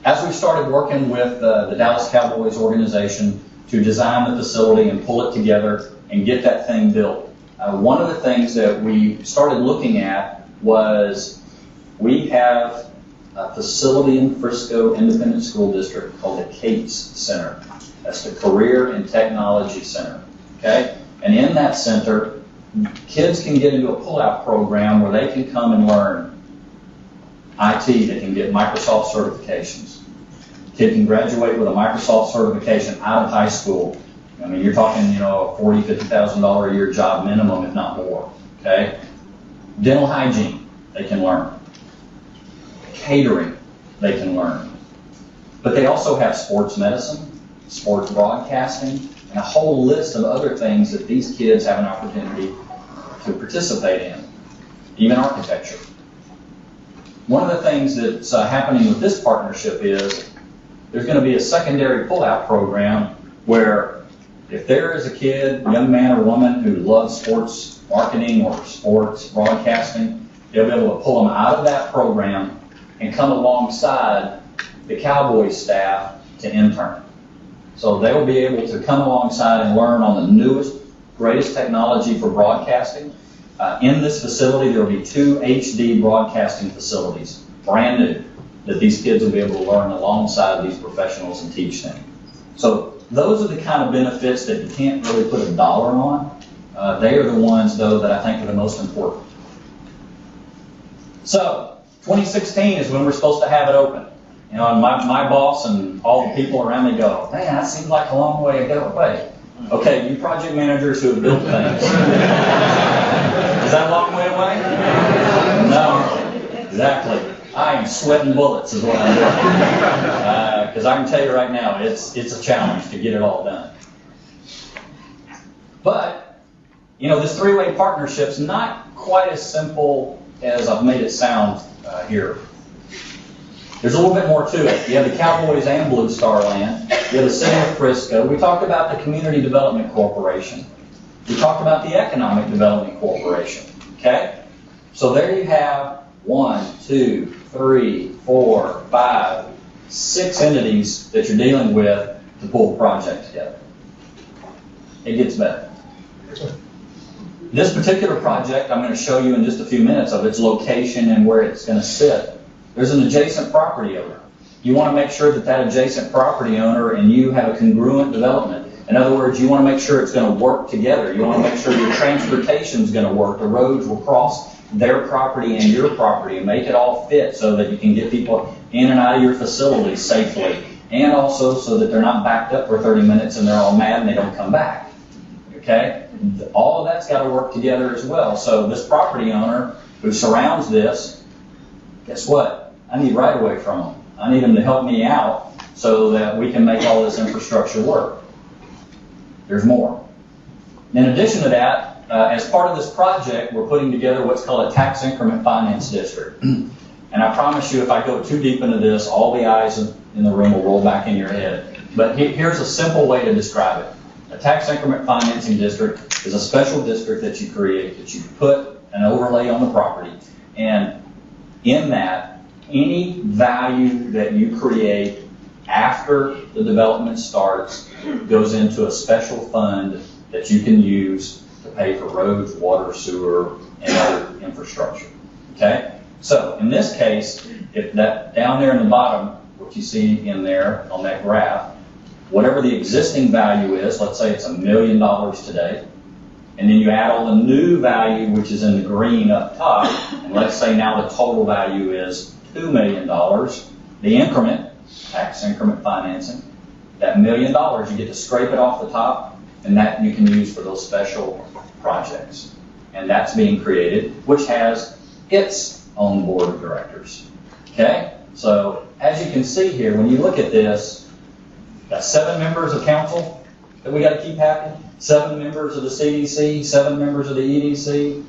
As we started working with the Dallas Cowboys organization to design the facility and pull it together and get that thing built, one of the things that we started looking at was we have a facility in Frisco Independent School District called the CATES Center. That's the Career and Technology Center. Okay? And in that center, kids can get into a pull-out program where they can come and learn IT. They can get Microsoft certifications. Kid can graduate with a Microsoft certification out of high school. I mean, you're talking, a $40,000, $50,000 a year job minimum, if not more. Okay? Dental hygiene, they can learn. Catering, they can learn. But they also have sports medicine, sports broadcasting, and a whole list of other things that these kids have an opportunity to participate in, even architecture. One of the things that's happening with this partnership is there's going to be a secondary pull-out program where if there is a kid, young man or woman who loves sports marketing or sports broadcasting, they'll be able to pull them out of that program and come alongside the Cowboys staff to intern. So they will be able to come alongside and learn on the newest, greatest technology for broadcasting. In this facility, there will be 2 HD broadcasting facilities, brand new, that these kids will be able to learn alongside these professionals and teach them. So those are the kind of benefits that you can't really put a dollar on. They are the ones, though, that I think are the most important. So 2016 is when we're supposed to have it open. You know, and my boss and all the people around me go, man, that seems like a long way away. Okay, you project managers who have built things. Is that a long way away? No, exactly. I am sweating bullets is what I'm doing. Because I can tell you right now, it's a challenge to get it all done. But, you know, this 3-way partnership's not quite as simple as I've made it sound here. There's a little bit more to it. You have the Cowboys and Blue Star Land. You have the City of Frisco. We talked about the Community Development Corporation. We talked about the Economic Development Corporation. Okay? So there you have 1, 2, 3, 4, 5, 6 entities that you're dealing with to pull the project together. It gets better. This particular project, I'm going to show you in just a few minutes of its location and where it's going to sit. There's an adjacent property owner. You want to make sure that that adjacent property owner and you have a congruent development. In other words, you want to make sure it's going to work together. You want to make sure your transportation is going to work. The roads will cross their property and your property and make it all fit so that you can get people in and out of your facility safely. And also so that they're not backed up for 30 minutes and they're all mad and they don't come back. Okay? All of that's got to work together as well. So this property owner who surrounds this, guess what? I need right away from them. I need them to help me out so that we can make all this infrastructure work. There's more. In addition to that, as part of this project, we're putting together what's called a tax increment finance district. And I promise you, if I go too deep into this, all the eyes in the room will roll back in your head. But here's a simple way to describe it. A tax increment financing district is a special district that you create, that you put an overlay on the property. And in that, any value that you create after the development starts goes into a special fund that you can use to pay for roads, water, sewer, and other infrastructure. Okay? So, in this case, if that down there in the bottom, what you see in there on that graph, whatever the existing value is, let's say it's $1 million today, and then you add all the new value, which is in the green up top, and let's say now the total value is $2 million, the increment, tax increment financing, that $1 million, you get to scrape it off the top, and that you can use for those special projects. And that's being created, which has its own board of directors. Okay? So, as you can see here, when you look at this, got 7 members of council that we got to keep happy, 7 members of the CDC, 7 members of the EDC.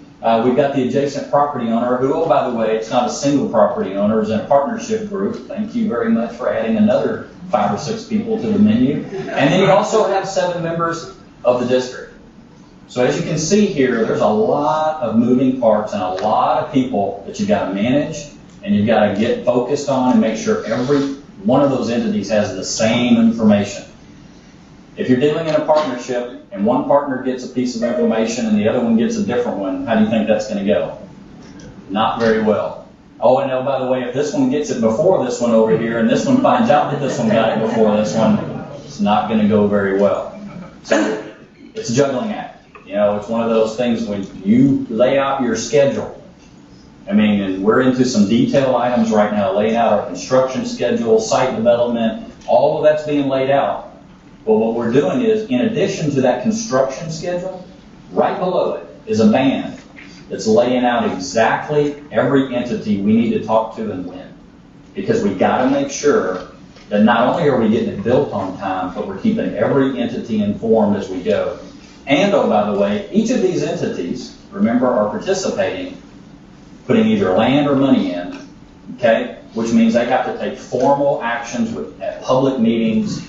We've got the adjacent property owner who, oh, by the way, it's not a single property owner, it's in a partnership group. Thank you very much for adding another 5 or 6 people to the menu. And then you also have 7 members of the district. So as you can see here, there's a lot of moving parts and a lot of people that you've got to manage and you've got to get focused on and make sure every one of those entities has the same information. If you're dealing in a partnership and one partner gets a piece of information and the other one gets a different one, how do you think that's going to go? Not very well. Oh, and by the way, if this one gets it before this one over here and this one finds out that this one got it before this one, it's not going to go very well. So it's a juggling act. You know, it's one of those things when you lay out your schedule. I mean, and we're into some detailed items right now, laying out our construction schedule, site development, all of that's being laid out. But what we're doing is, in addition to that construction schedule, right below it is a band that's laying out exactly every entity we need to talk to and when. Because we got to make sure that not only are we getting it built on time, but we're keeping every entity informed as we go. And, oh, by the way, each of these entities, remember, are participating, putting either land or money in, okay? Which means they have to take formal actions at public meetings,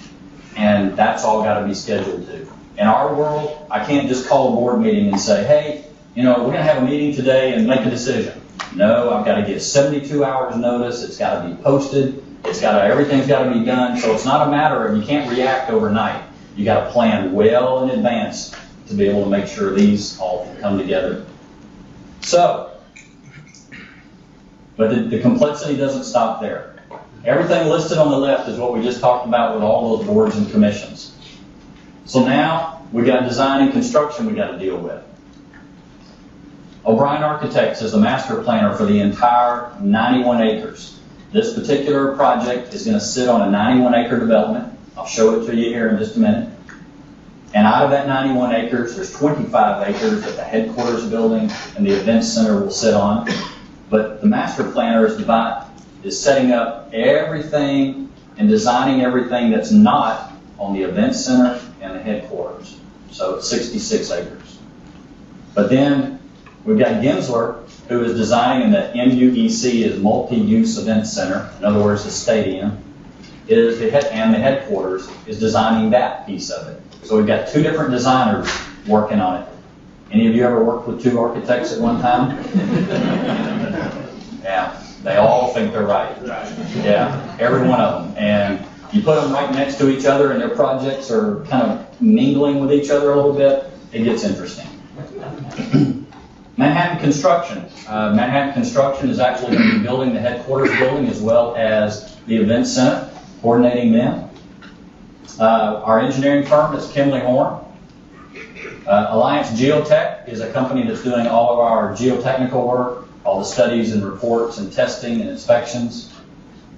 and that's all got to be scheduled too. In our world, I can't just call a board meeting and say, hey, we're going to have a meeting today and make a decision. No, I've got to give 72 hours notice. It's got to be posted. Everything's got to be done. So it's not a matter of you can't react overnight. You got to plan well in advance to be able to make sure these all come together. So, but the complexity doesn't stop there. Everything listed on the left is what we just talked about with all those boards and commissions. So now we've got design and construction we got to deal with. O'Brien Architects is the master planner for the entire 91 acres. This particular project is going to sit on a 91-acre development. I'll show it to you here in just a minute. And out of that 91 acres, there's 25 acres that the headquarters building and the event center will sit on. But the master planner is setting up everything and designing everything that's not on the event center and the headquarters. So it's 66 acres. But then we've got Gensler, who is designing, and the MUEC is Multi-Use Event Center, in other words, the stadium, and the headquarters is designing that piece of it. So we've got two different designers working on it. Any of you ever worked with two architects at one time? Yeah, they all think they're right. Yeah, every one of them. And you put them right next to each other and their projects are kind of mingling with each other a little bit, it gets interesting. Manhattan Construction. Manhattan Construction is actually going to be building the headquarters building as well as the event center, coordinating them. Our engineering firm is Kimley Horn. Alliance Geotech is a company that's doing all of our geotechnical work, all the studies and reports and testing and inspections,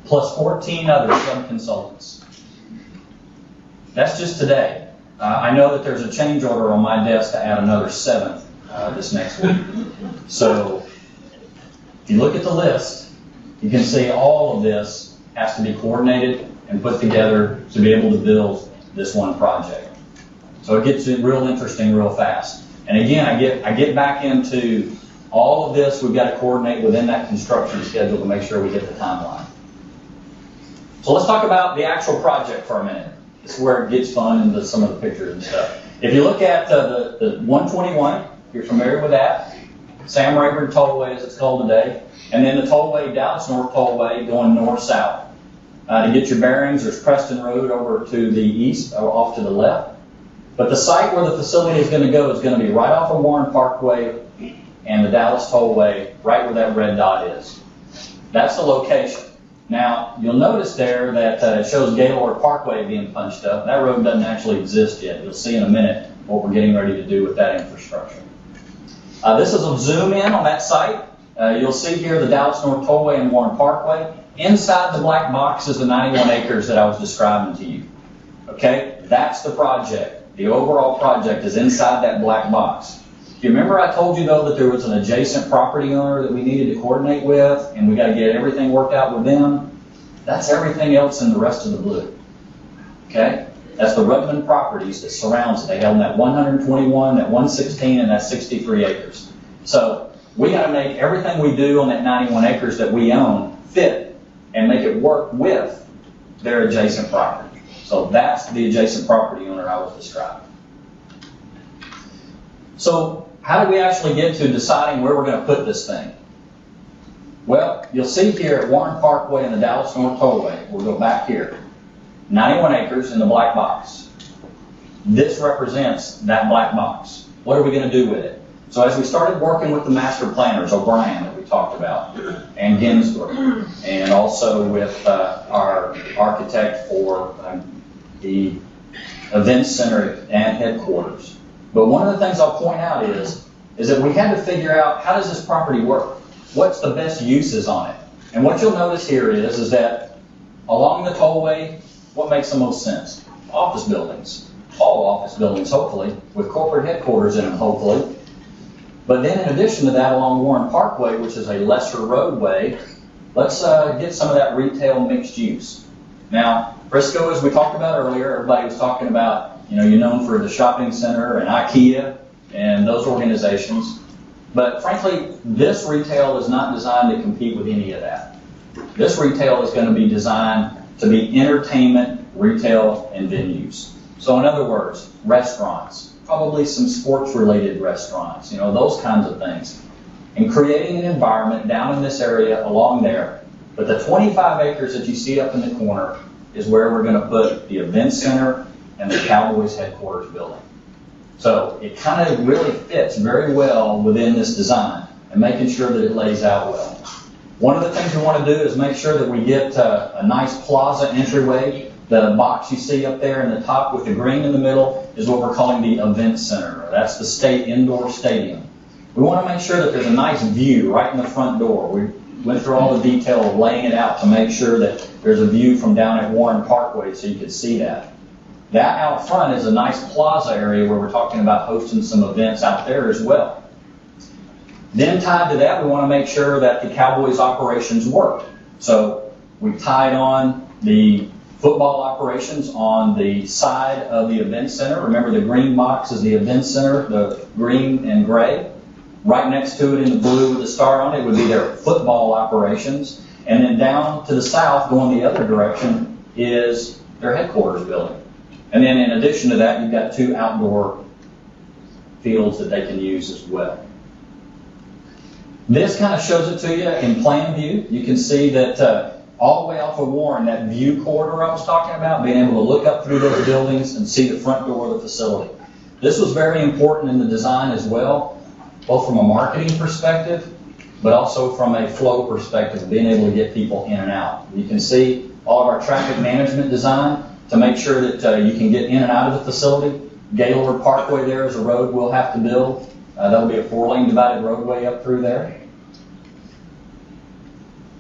plus 14 other sub-consultants. That's just today. I know that there's a change order on my desk to add another 7 this next week. So if you look at the list, you can see all of this has to be coordinated and put together to be able to build this one project. So it gets real interesting real fast. And again, I get back into all of this we've got to coordinate within that construction schedule to make sure we hit the timeline. So let's talk about the actual project for a minute. This is where it gets fun and some of the pictures and stuff. If you look at the 121, you're familiar with that. Sam Rayburn Tollway, as it's called today. And then the tollway, Dallas North Tollway, going north-south. To get your bearings, there's Preston Road over to the east, or off to the left. But the site where the facility is going to go is going to be right off of Warren Parkway and the Dallas Tollway, right where that red dot is. That's the location. Now, you'll notice there that it shows Gaylord Parkway being punched up. That road doesn't actually exist yet. You'll see in a minute what we're getting ready to do with that infrastructure. This is a zoom in on that site. You'll see here the Dallas North Tollway and Warren Parkway. Inside the black box is the 91 acres that I was describing to you. Okay, that's the project. The overall project is inside that black box. Do you remember I told you, though, that there was an adjacent property owner that we needed to coordinate with, and we got to get everything worked out with them? That's everything else in the rest of the blue. Okay? That's the Rudman properties that surrounds it. They own that 121, that 116, and that 63 acres. So we got to make everything we do on that 91 acres that we own fit and make it work with their adjacent property. So that's the adjacent property owner I was describing. So how do we actually get to deciding where we're going to put this thing? Well, you'll see here at Warren Parkway and the Dallas North Tollway, we'll go back here, 91 acres in the black box. This represents that black box. What are we going to do with it? So as we started working with the master planners, O'Brien that we talked about, and Ginsburg, and also with our architect for the event center and headquarters. But one of the things I'll point out is that we had to figure out, how does this property work? What's the best uses on it? And what you'll notice here is that along the tollway, what makes the most sense? Office buildings. All office buildings, hopefully, with corporate headquarters in them, hopefully. But then in addition to that, along Warren Parkway, which is a lesser roadway, let's get some of that retail mixed use. Now, Frisco, as we talked about earlier, everybody was talking about, you're known for the shopping center and IKEA and those organizations. But frankly, this retail is not designed to compete with any of that. This retail is going to be designed to be entertainment, retail, and venues. So in other words, restaurants, probably some sports-related restaurants, those kinds of things. And creating an environment down in this area along there. But the 25 acres that you see up in the corner is where we're going to put the event center and the Cowboys headquarters building. So it kind of really fits very well within this design and making sure that it lays out well. One of the things we want to do is make sure that we get a nice plaza entryway. The box you see up there in the top with the green in the middle is what we're calling the event center. That's the state indoor stadium. We want to make sure that there's a nice view right in the front door. We went through all the detail of laying it out to make sure that there's a view from down at Warren Parkway so you can see that. That out front is a nice plaza area where we're talking about hosting some events out there as well. Then tied to that, we want to make sure that the Cowboys operations work. So we tied on the football operations on the side of the event center. Remember, the green box is the event center, the green and gray. Right next to it in the blue with the star on it would be their football operations. And then down to the south, going the other direction, is their headquarters building. And then in addition to that, you've got 2 outdoor fields that they can use as well. This kind of shows it to you in plan view. You can see that all the way off of Warren, that view corridor I was talking about, being able to look up through those buildings and see the front door of the facility. This was very important in the design as well, both from a marketing perspective, but also from a flow perspective, being able to get people in and out. You can see all of our traffic management design to make sure that you can get in and out of the facility. Gaylord Parkway there is a road we'll have to build. That'll be a 4-lane divided roadway up through there.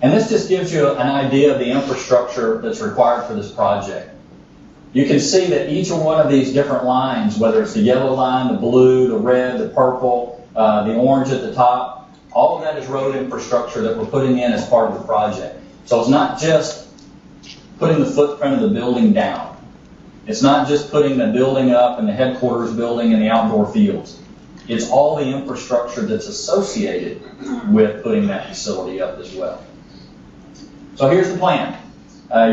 And this just gives you an idea of the infrastructure that's required for this project. You can see that each one of these different lines, whether it's the yellow line, the blue, the red, the purple, the orange at the top, all of that is road infrastructure that we're putting in as part of the project. So it's not just putting the footprint of the building down. It's not just putting the building up and the headquarters building and the outdoor fields. It's all the infrastructure that's associated with putting that facility up as well. So here's the plan.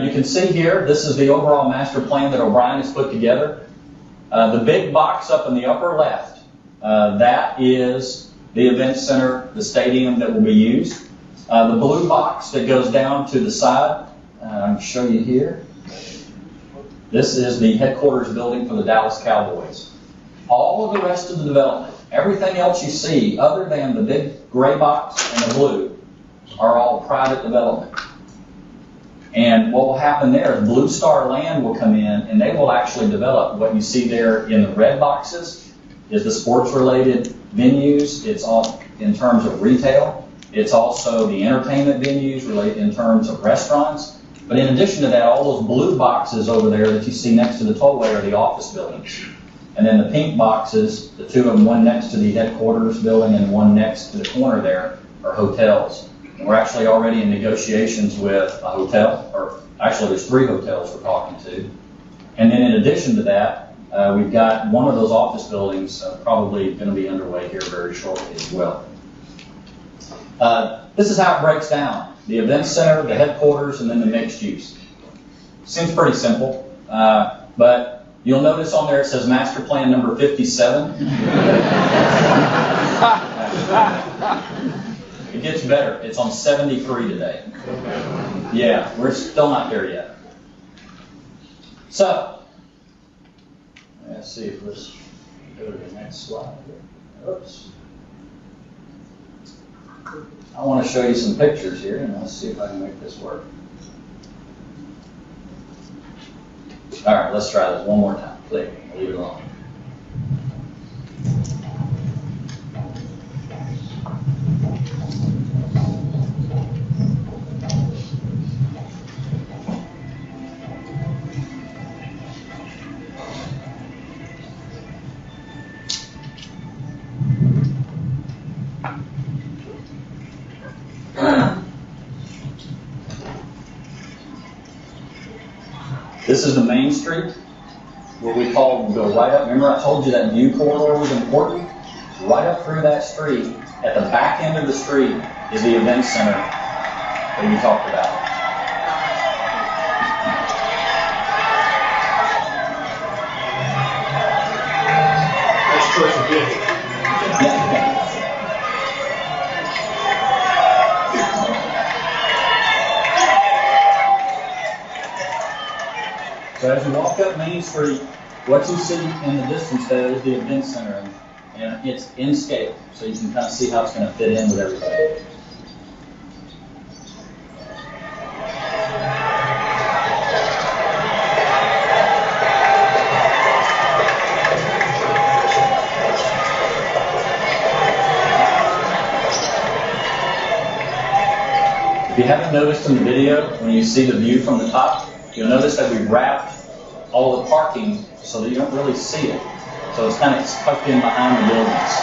You can see here, this is the overall master plan that O'Brien has put together. The big box up in the upper left, that is the event center, the stadium that will be used. The blue box that goes down to the side, I'll show you here. This is the headquarters building for the Dallas Cowboys. All of the rest of the development, everything else you see other than the big gray box and the blue, are all private development. And what will happen there is Blue Star Land will come in and they will actually develop what you see there in the red boxes is the sports-related venues. It's all in terms of retail. It's also the entertainment venues related in terms of restaurants. But in addition to that, all those blue boxes over there that you see next to the tollway are the office buildings. And then the pink boxes, the 2 of them, one next to the headquarters building and one next to the corner there, are hotels. And we're actually already in negotiations with a hotel, or actually there's 3 hotels we're talking to. And then in addition to that, we've got one of those office buildings probably going to be underway here very shortly as well. This is how it breaks down. The event center, the headquarters, and then the mixed use. Seems pretty simple, but you'll notice on there it says master plan number 57. It gets better. It's on 73 today. Yeah, we're still not there yet. So, let's see if let's go to the next slide here. Oops. I want to show you some pictures here, and let's see if I can make this work. All right, let's try this one more time. Click. Leave it alone. This is the main street, what we call go right up. Remember I told you that view corridor was important? Right up through that street, at the back end of the street, is the event center that we talked about. So as you walk up Main Street, what you see in the distance there is the event center, and it's in scale, so you can kind of see how it's going to fit in with everything. If you haven't noticed in the video, when you see the view from the top, you'll notice that we wrapped all the parking so that you don't really see it. So it's kind of tucked in behind the buildings.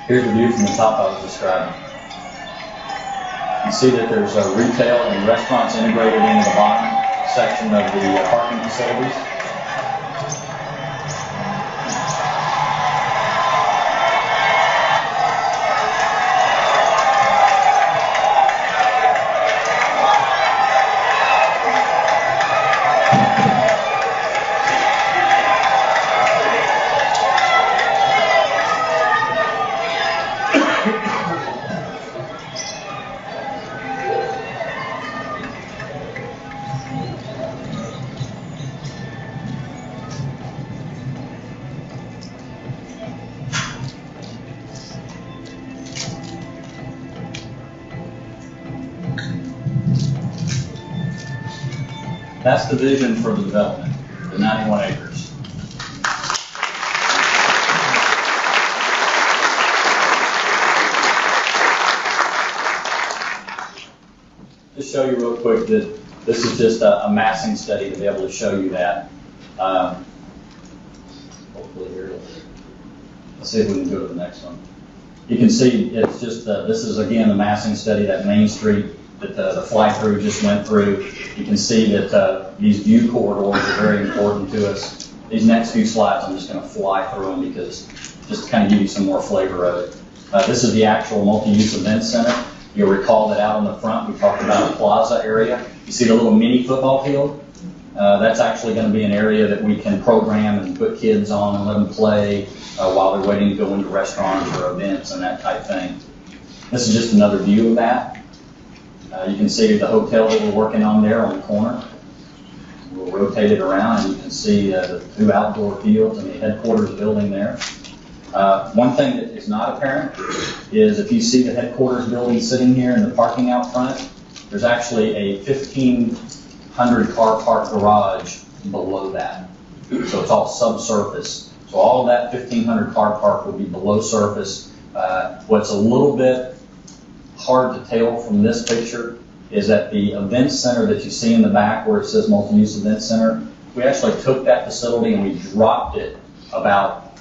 Here's the view from the top I was describing. You see that there's retail and restaurants integrated into the bottom section of the parking facilities. That's the vision for the development, the 91 acres. Just show you real quick that this is just a massing study to be able to show you that. Hopefully here, let's see if we can go to the next one. You can see it's just, this is again the massing study, that Main Street that the fly-through just went through. You can see that these view corridors are very important to us. These next few slides, I'm just going to fly through them because just to kind of give you some more flavor of it. This is the actual multi-use event center. You'll recall that out on the front, we talked about a plaza area. You see the little mini football field? That's actually going to be an area that we can program and put kids on and let them play while they're waiting to go into restaurants or events and that type thing. This is just another view of that. You can see the hotel that we're working on there on the corner. We'll rotate it around and you can see the two outdoor fields and the headquarters building there. One thing that is not apparent is if you see the headquarters building sitting here in the parking out front, there's actually a 1,500 car park garage below that. So it's all subsurface. So all of that 1,500 car park will be below surface. What's a little bit hard to tell from this picture is that the event center that you see in the back where it says multi-use event center, we actually took that facility and we dropped it about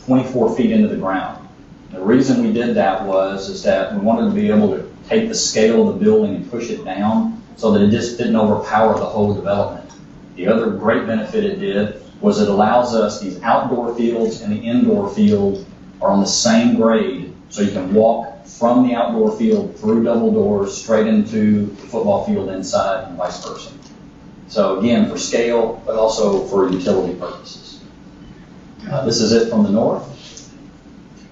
24 feet into the ground. The reason we did that is that we wanted to be able to take the scale of the building and push it down so that it just didn't overpower the whole development. The other great benefit it did was it allows us, these outdoor fields and the indoor field are on the same grade, so you can walk from the outdoor field through double doors straight into the football field inside and vice versa. So again, for scale, but also for utility purposes. This is it from the north.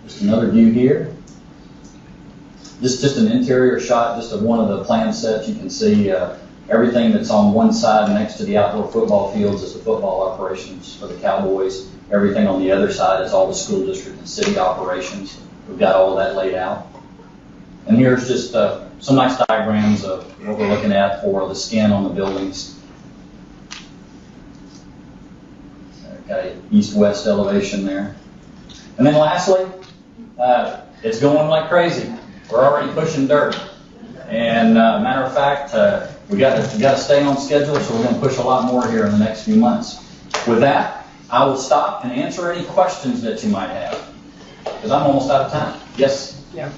Just another view here. This is just an interior shot, just of one of the plan sets. You can see everything that's on one side next to the outdoor football fields is the football operations for the Cowboys. Everything on the other side is all the school district and city operations. We've got all of that laid out. And here's just some nice diagrams of what we're looking at for the skin on the buildings. Okay, east-west elevation there. And then lastly, it's going like crazy. We're already pushing dirt. And matter of fact, we got to stay on schedule, so we're going to push a lot more here in the next few months. With that, I will stop and answer any questions that you might have, because I'm almost out of time. Yes? Yeah.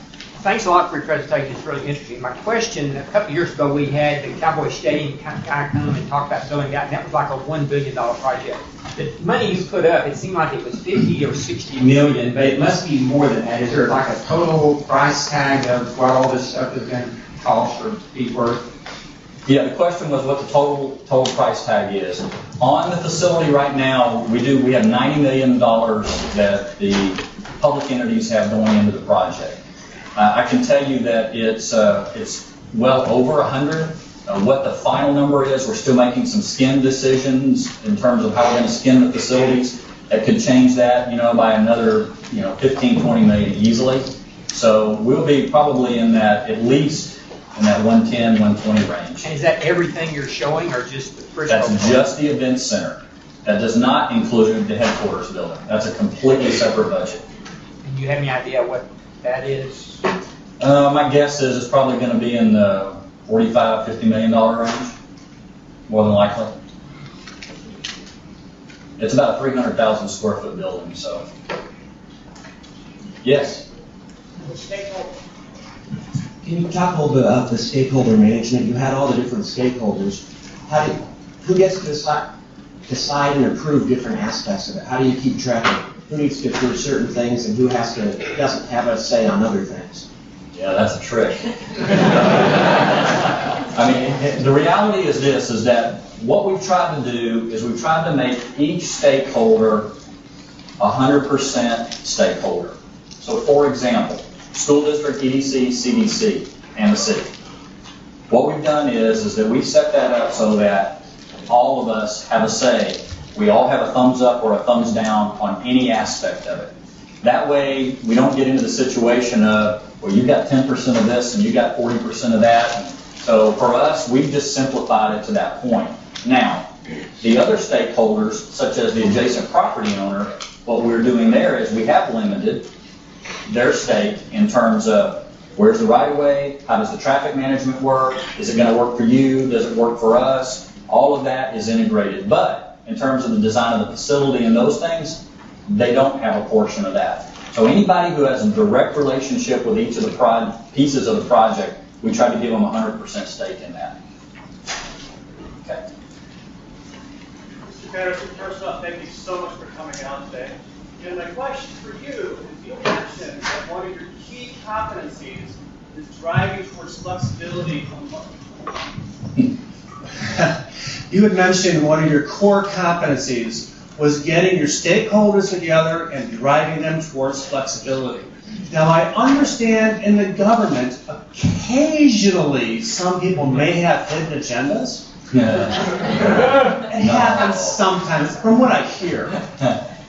Thanks a lot for your presentation. It's really interesting. My question, a couple of years ago, we had the Cowboys Stadium kind of come and talk about building that, and that was like a $1 billion project. The money you put up, it seemed like it was 50 or 60 million, but it must be more than that. Is there like a total price tag of what all this stuff is going to cost or be worth? Yeah, the question was what the total price tag is. On the facility right now, we have $90 million that the public entities have going into the project. I can tell you that it's well over 100. What the final number is, we're still making some skin decisions in terms of how we're going to skin the facilities. That could change that, by another, 15, 20 million easily. So we'll be probably in that, at least in that 110, 120 range. And is that everything you're showing, or just the Frisco? That's just the event center. That does not include the headquarters building. That's a completely separate budget. And you have any idea what that is? My guess is it's probably going to be in the $45, $50 million range, more than likely. It's about a 300,000 square foot building, so. Yes? Can you talk a little bit about the stakeholder management? You had all the different stakeholders. Who gets to decide and approve different aspects of it? How do you keep track of who needs to approve certain things and who doesn't have a say on other things? Yeah, that's a trick. I mean, the reality is this, is that what we've tried to do is we've tried to make each stakeholder 100% stakeholder. So for example, school district, EDC, CDC, and the city. What we've done is that we've set that up so that all of us have a say. We all have a thumbs up or a thumbs down on any aspect of it. That way, we don't get into the situation of, well, you got 10% of this and you got 40% of that. And so for us, we've just simplified it to that point. Now, the other stakeholders, such as the adjacent property owner, what we're doing there is we have limited their stake in terms of where's the right-of-way, how does the traffic management work, is it going to work for you, does it work for us? All of that is integrated. But in terms of the design of the facility and those things, they don't have a portion of that. So anybody who has a direct relationship with each of the pieces of the project, we try to give them 100% stake in that. Okay. Mr. Patterson, first off, thank you so much for coming out today. And my question for you is, you mentioned that one of your key competencies is driving towards flexibility. You had mentioned one of your core competencies was getting your stakeholders together and driving them towards flexibility. Now, I understand in the government, occasionally some people may have hidden agendas. It happens sometimes, from what I hear.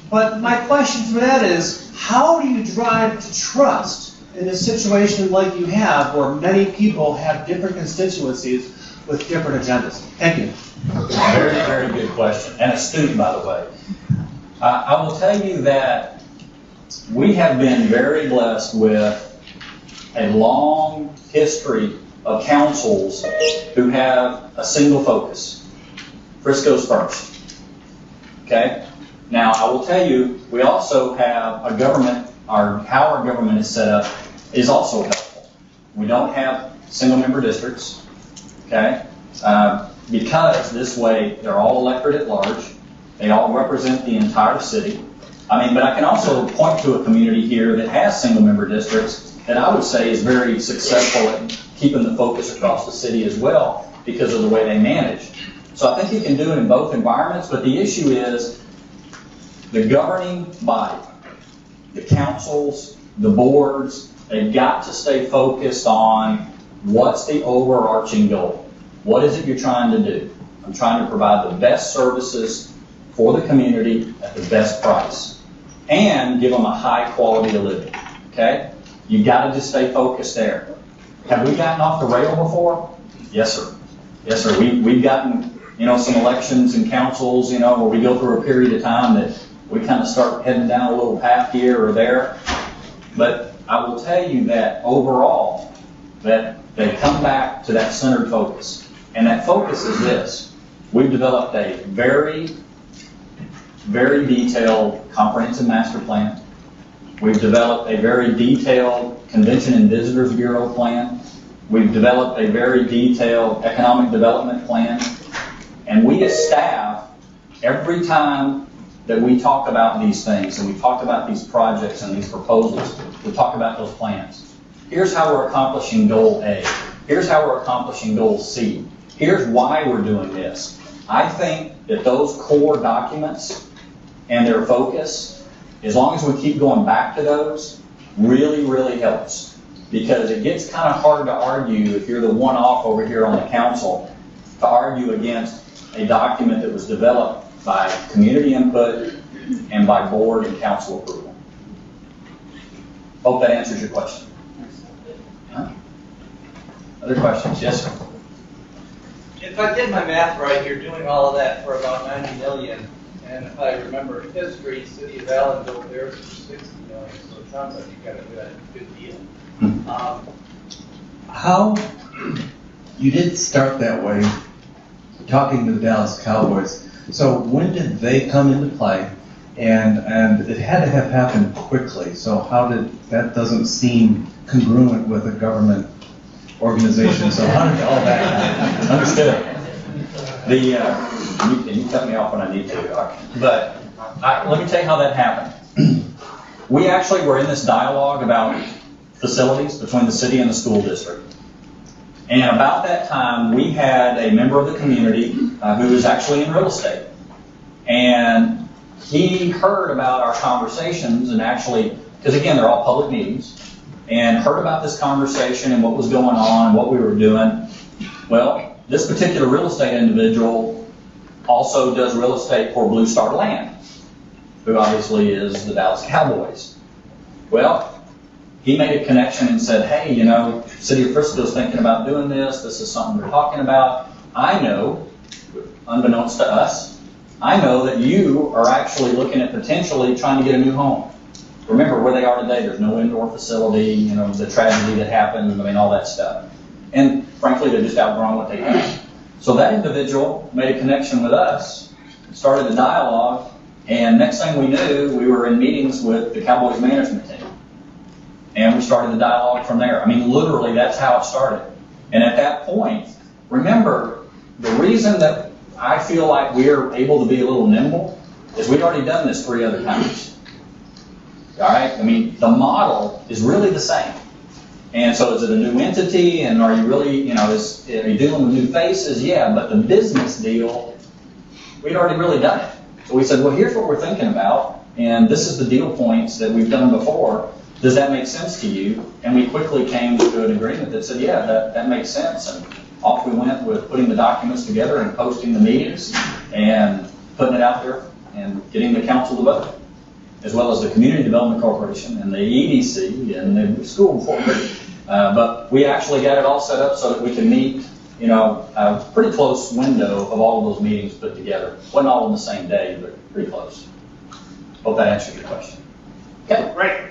But my question for that is, how do you drive to trust in a situation like you have, where many people have different constituencies with different agendas? Thank you. Very, very good question, and astute, by the way. I will tell you that we have been very blessed with a long history of councils who have a single focus. Frisco's first. Okay? Now, I will tell you, we also have a government, how our government is set up is also helpful. We don't have single-member districts, okay? Because this way, they're all elected at large. They all represent the entire city. But I can also point to a community here that has single-member districts that I would say is very successful at keeping the focus across the city as well because of the way they manage. So I think you can do it in both environments, but the issue is the governing body, the councils, the boards, they've got to stay focused on what's the overarching goal. What is it you're trying to do? I'm trying to provide the best services for the community at the best price and give them a high quality of living, okay? You've got to just stay focused there. Have we gotten off the rail before? Yes, sir. Yes, sir. We've gotten, some elections and councils, where we go through a period of time that we kind of start heading down a little path here or there. But I will tell you that overall, that they come back to that centered focus. And that focus is this. We've developed a very, very detailed comprehensive master plan. We've developed a very detailed Convention and Visitors Bureau plan. We've developed a very detailed economic development plan. And we as staff, every time that we talk about these things and we talk about these projects and these proposals, we talk about those plans. Here's how we're accomplishing goal A. Here's how we're accomplishing goal C. Here's why we're doing this. I think that those core documents and their focus, as long as we keep going back to those, really, really helps. Because it gets kind of hard to argue if you're the one-off over here on the council to argue against a document that was developed by community input and by board and council approval. Hope that answers your question. Huh? Other questions? Yes, sir. If I did my math right, you're doing all of that for about 90 million. And if I remember history, City of Allen built theirs for 60 million. So it sounds like you got a good deal. How, you did start that way, talking to the Dallas Cowboys. So when did they come into play? And it had to have happened quickly. So how did, that doesn't seem congruent with a government organization. So how did all that happen? Understood. You cut me off when I need to. But let me tell you how that happened. We actually were in this dialogue about facilities between the city and the school district. And about that time, we had a member of the community who was actually in real estate. And he heard about our conversations and actually, because again, they're all public meetings, and heard about this conversation and what was going on and what we were doing. Well, this particular real estate individual also does real estate for Blue Star Land, who obviously is the Dallas Cowboys. Well, he made a connection and said, hey, you know, City of Frisco's thinking about doing this. This is something we're talking about. I know, unbeknownst to us, I know that you are actually looking at potentially trying to get a new home. Remember where they are today, there's no indoor facility, you know, the tragedy that happened, I mean, all that stuff. And frankly, they're just outgrown what they have. So that individual made a connection with us, started a dialogue, and next thing we knew, we were in meetings with the Cowboys management team. And we started the dialogue from there. I mean, literally, that's how it started. And at that point, remember, the reason that I feel like we're able to be a little nimble is we've already done this 3 other times. All right? I mean, the model is really the same. And so is it a new entity? And are you really, you know, are you dealing with new faces? Yeah, but the business deal, we'd already really done it. So we said, well, here's what we're thinking about. And this is the deal points that we've done before. Does that make sense to you? And we quickly came to an agreement that said, yeah, that makes sense. And off we went with putting the documents together and posting the meetings and putting it out there and getting the council to vote, as well as the Community Development Corporation and the EDC and the school board. But we actually got it all set up so that we can meet, you know, a pretty close window of all of those meetings put together. Wasn't all on the same day, but pretty close. Hope that answered your question. Okay, Great.